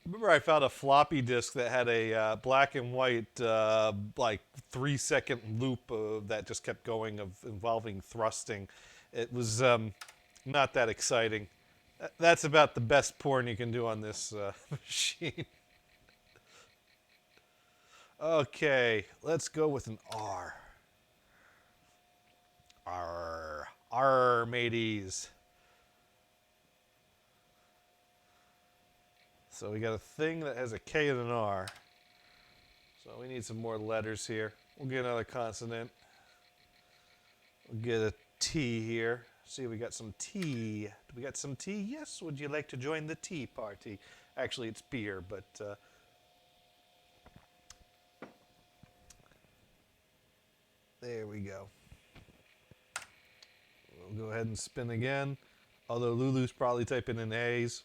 Remember I found a floppy disk that had a black and white, like 3-second loop that just kept going involving thrusting. It was not that exciting. That's about the best porn you can do on this machine. Okay, let's go with an R. Arr, mateys. So we got a thing that has a K and an R. So we need some more letters here. We'll get another consonant. We'll get a T here. See, we got some tea. Do we got some tea? Yes. Would you like to join the tea party? Actually, it's beer, but there we go. We'll go ahead and spin again. Although Lulu's probably typing in A's.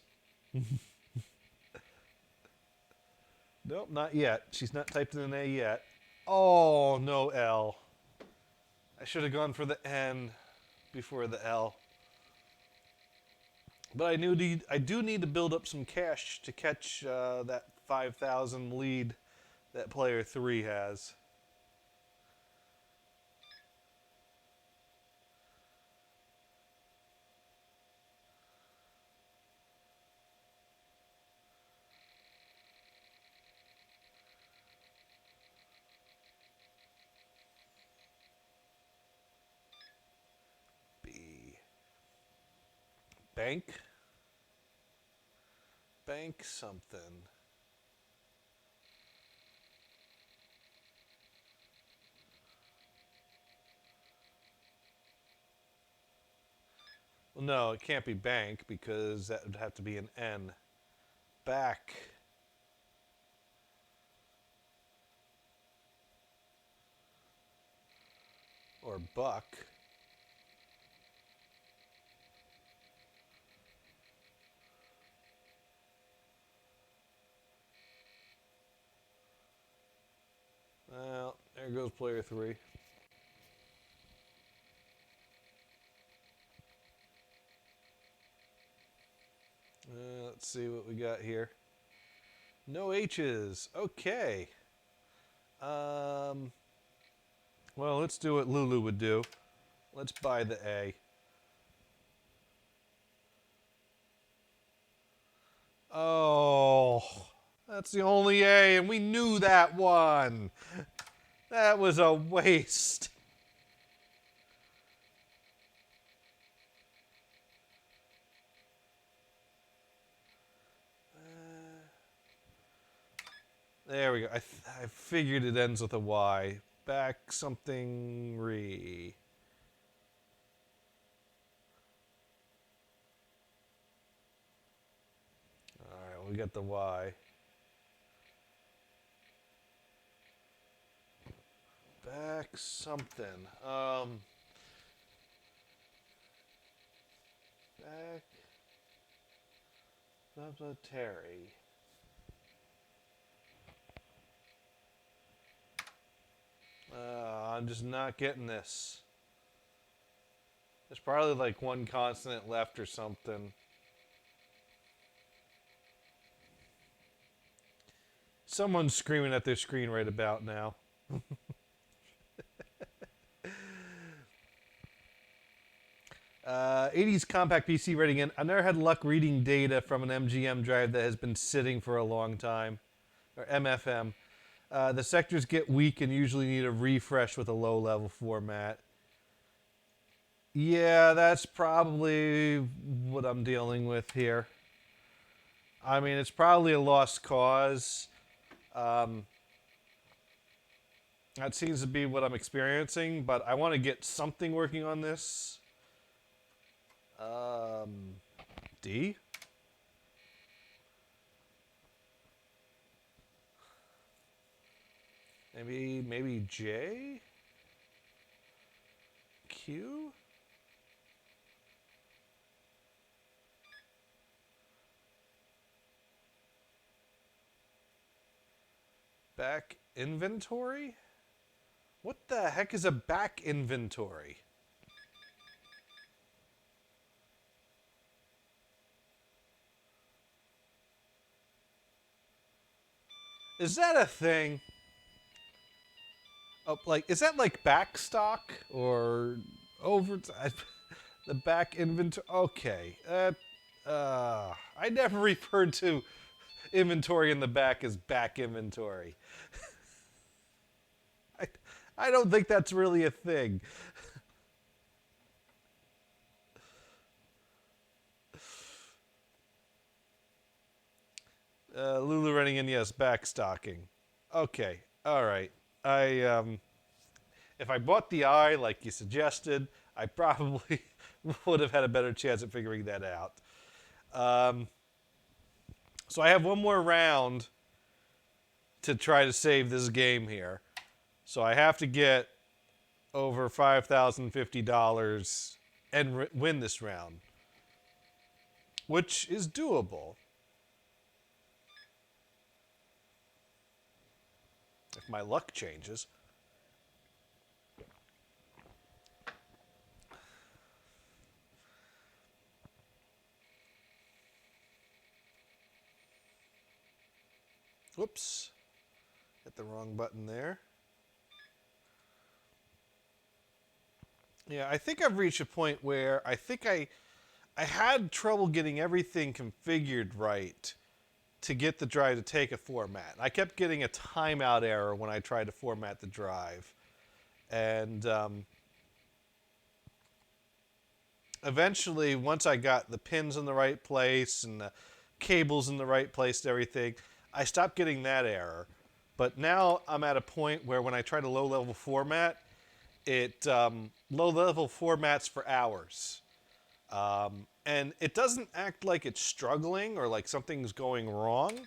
Nope, not yet. She's not typed in an A yet. Oh, no L. I should have gone for the N before the L. But I do need to build up some cash to catch that 5,000 lead that player 3 has. Bank something. Well, no, it can't be bank because that would have to be an N. Back. Or buck. Well, there goes player 3. Let's see what we got here. No H's. Okay. Well, let's do what Lulu would do. Let's buy the A. Oh, that's the only A, and we knew that one. That was a waste. There we go. I figured it ends with a Y. Back something re. Alright, we got the Y. Back something. Back Terry. I'm just not getting this. There's probably like one consonant left or something. Someone's screaming at their screen right about now. 80s compact PC ready again. I've never had luck reading data from an MGM drive that has been sitting for a long time. Or MFM. The sectors get weak and usually need a refresh with a low-level format. Yeah, that's probably what I'm dealing with here. I mean, it's probably a lost cause. That seems to be what I'm experiencing, but I want to get something working on this. D? Maybe J? Q? Back inventory? What the heck is a back inventory? Is that a thing? Oh, like, is that like back stock or over? The back inventory? Okay. I never referred to inventory in the back as back inventory. I don't think that's really a thing. Lulu running in, yes, backstocking. Okay, all right. If I bought the eye like you suggested, I probably would have had a better chance at figuring that out. Um, so I have one more round to try to save this game here. So I have to get over $5,050 and win this round, which is doable. If my luck changes. Whoops. Hit the wrong button there. Yeah, I think I've reached a point where I think I had trouble getting everything configured right to get the drive to take a format. I kept getting a timeout error when I tried to format the drive. And eventually, once I got the pins in the right place and the cables in the right place and everything, I stopped getting that error. But now I'm at a point where when I try to low-level format, it low-level formats for hours. And it doesn't act like it's struggling or like something's going wrong.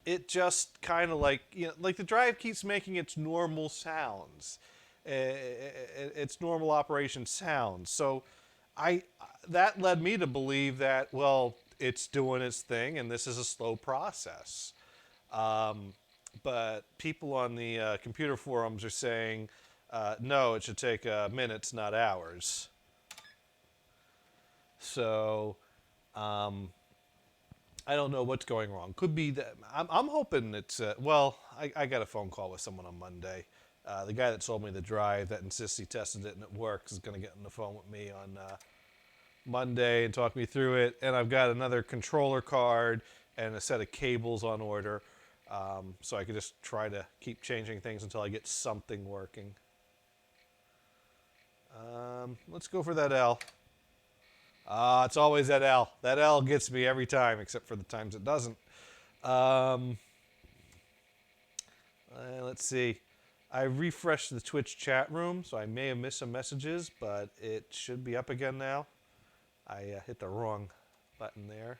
It just kind of like, like the drive keeps making its normal sounds, its normal operation sounds. So that led me to believe that, well, it's doing its thing and this is a slow process. But people on the computer forums are saying, no, it should take minutes, not hours. So I don't know what's going wrong. Could be that I'm hoping it's well. I got a phone call with someone on Monday. The guy that sold me the drive that insists he tested it and it works is going to get on the phone with me on Monday and talk me through it. And I've got another controller card and a set of cables on order, so I could just try to keep changing things until I get something working. Let's go for that L. It's always that L. That L gets me every time, except for the times it doesn't. Let's see. I refreshed the Twitch chat room, so I may have missed some messages, but it should be up again now. I hit the wrong button there.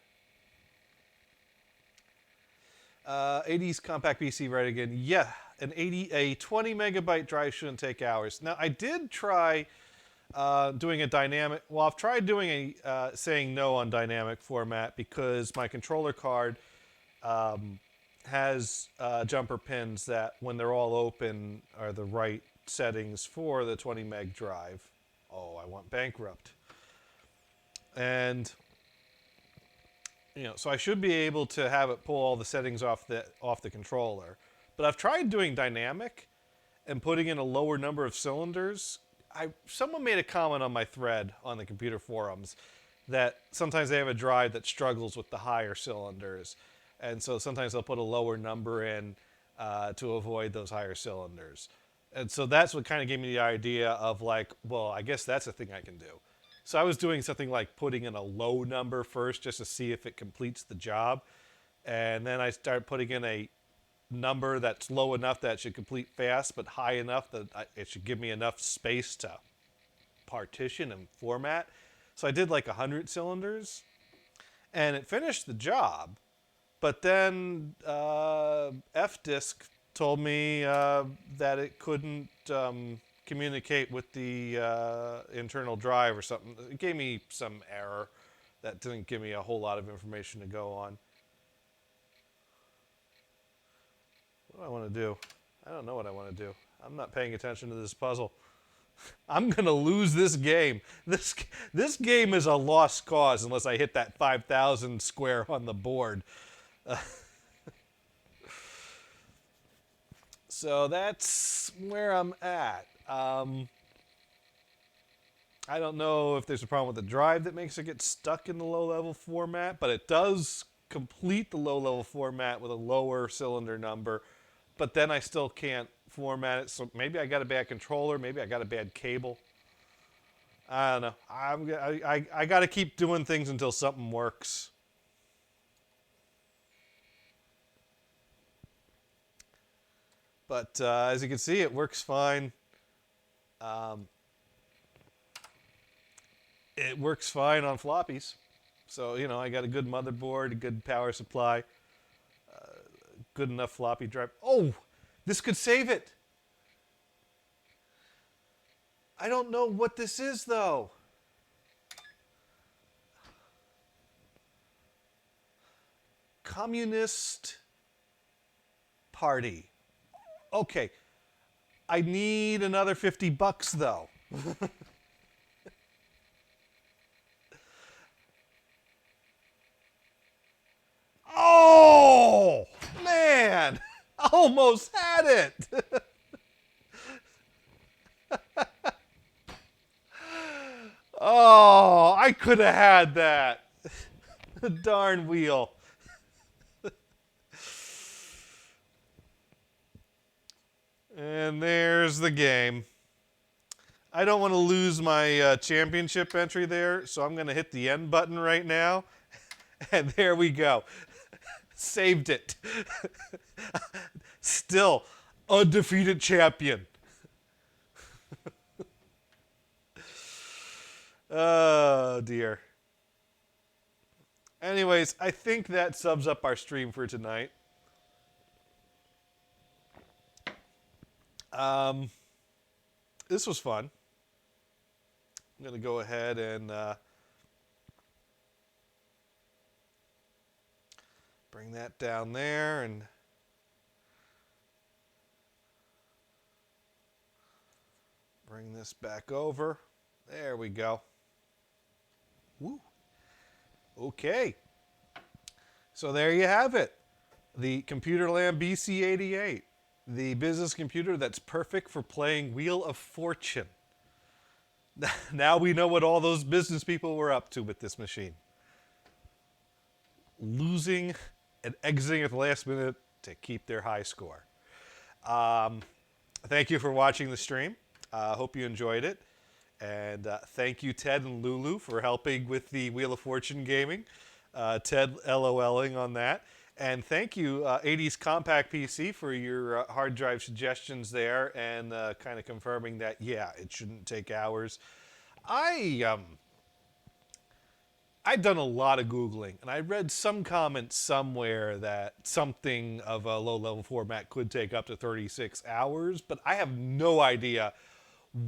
80s compact PC right again. Yeah, a 20 megabyte drive shouldn't take hours. Now, I did try doing a dynamic. Well, I've tried doing a saying no on dynamic format because my controller card has jumper pins that, when they're all open, are the right settings for the 20 meg drive. Oh, I want bankrupt. And so I should be able to have it pull all the settings off the controller. But I've tried doing dynamic and putting in a lower number of cylinders. Someone made a comment on my thread on the computer forums that sometimes they have a drive that struggles with the higher cylinders. And so sometimes they'll put a lower number in to avoid those higher cylinders. And so that's what kind of gave me the idea of like, well, I guess that's a thing I can do. So I was doing something like putting in a low number first just to see if it completes the job. And then I start putting in a number that's low enough that it should complete fast, but high enough that it should give me enough space to partition and format. So I did like 100 cylinders, and it finished the job. But then F-Disk told me that it couldn't communicate with the internal drive or something. It gave me some error that didn't give me a whole lot of information to go on. What do I want to do? I don't know what I want to do. I'm not paying attention to this puzzle. I'm going to lose this game. This game is a lost cause unless I hit that 5,000 square on the board. So that's where I'm at. I don't know if there's a problem with the drive that makes it get stuck in the low-level format, but it does complete the low-level format with a lower cylinder number. But then I still can't format it, so maybe I got a bad controller, maybe I got a bad cable. I don't know. I got to keep doing things until something works. But as you can see, it works fine. Um, it works fine on floppies. So, you know, I got a good motherboard, a good power supply, good enough floppy drive. Oh, this could save it. I don't know what this is, though. Communist Party. Okay. I need another $50, though. Oh, man. Almost had it. Oh, I could have had that. Darn wheel. And there's the game. I don't want to lose my championship entry there, so I'm going to hit the end button right now. And there we go. Saved it. Still, undefeated champion. Oh, dear. Anyways, I think that sums up our stream for tonight. This was fun. I'm going to go ahead and bring that down there and bring this back over. There we go. Woo. Okay. So there you have it. The Computerland BC88. The business computer that's perfect for playing Wheel of Fortune. Now we know what all those business people were up to with this machine. Losing and exiting at the last minute to keep their high score. Thank you for watching the stream. Hope you enjoyed it. And thank you, Ted and Lulu, for helping with the Wheel of Fortune gaming. Ted LOLing on that. And thank you, 80s Compact PC, for your hard drive suggestions there and kind of confirming that, yeah, it shouldn't take hours. I'd done a lot of Googling, and I read some comments somewhere that something of a low-level format could take up to 36 hours, but I have no idea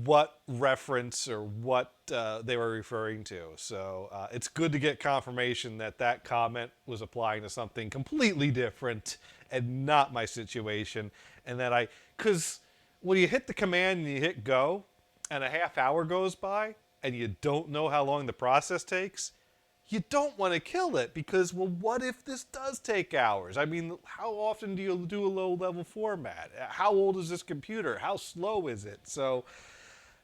what reference or what they were referring to. So it's good to get confirmation that that comment was applying to something completely different and not my situation. And that because when you hit the command and you hit go and a half hour goes by and you don't know how long the process takes, you don't want to kill it because, well, what if this does take hours? I mean, how often do you do a low-level format? How old is this computer? How slow is it? So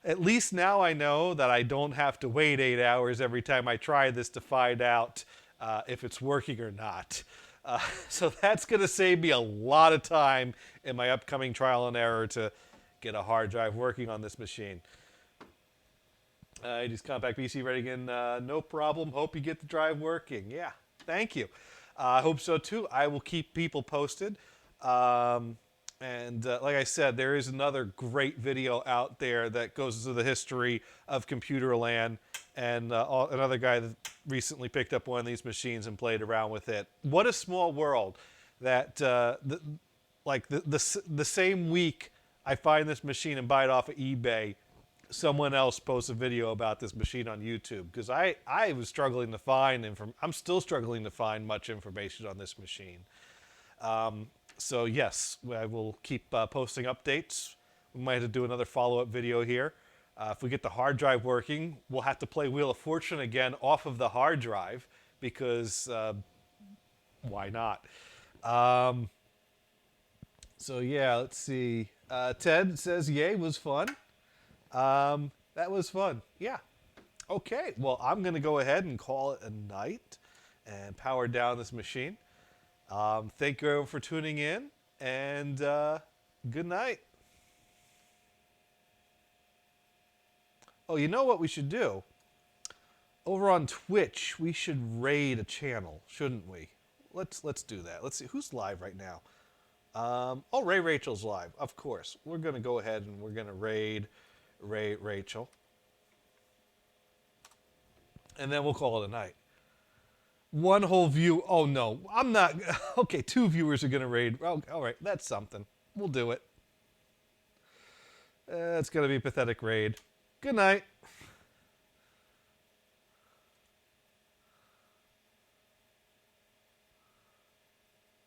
at least now I know that I don't have to wait 8 hours every time I try this to find out if it's working or not. So that's going to save me a lot of time in my upcoming trial and error to get a hard drive working on this machine. 80s Compact PC ready again. No problem. Hope you get the drive working. Yeah, thank you. I hope so too. I will keep people posted. And like I said, there is another great video out there that goes into the history of Computerland, and another guy that recently picked up one of these machines and played around with it. What a small world that, the same week I find this machine and buy it off of eBay, someone else posts a video about this machine on YouTube, because I was struggling to find, I'm still struggling to find much information on this machine. So yes, I will keep posting updates. We might have to do another follow-up video here. If we get the hard drive working, we'll have to play Wheel of Fortune again off of the hard drive because why not? So yeah, let's see. Ted says, yay, was fun. That was fun. Yeah. Okay, well, I'm going to go ahead and call it a night and power down this machine. Thank you everyone for tuning in, and good night. Oh, you know what we should do? Over on Twitch, we should raid a channel, shouldn't we? Let's do that. Let's see who's live right now. Oh, Ray Rachel's live. Of course. We're going to go ahead and we're going to raid Ray Rachel. And then we'll call it a night. One whole view. Oh, no. I'm not. Okay, 2 viewers are going to raid. Oh, all right. That's something. We'll do it. It's going to be a pathetic raid. Good night.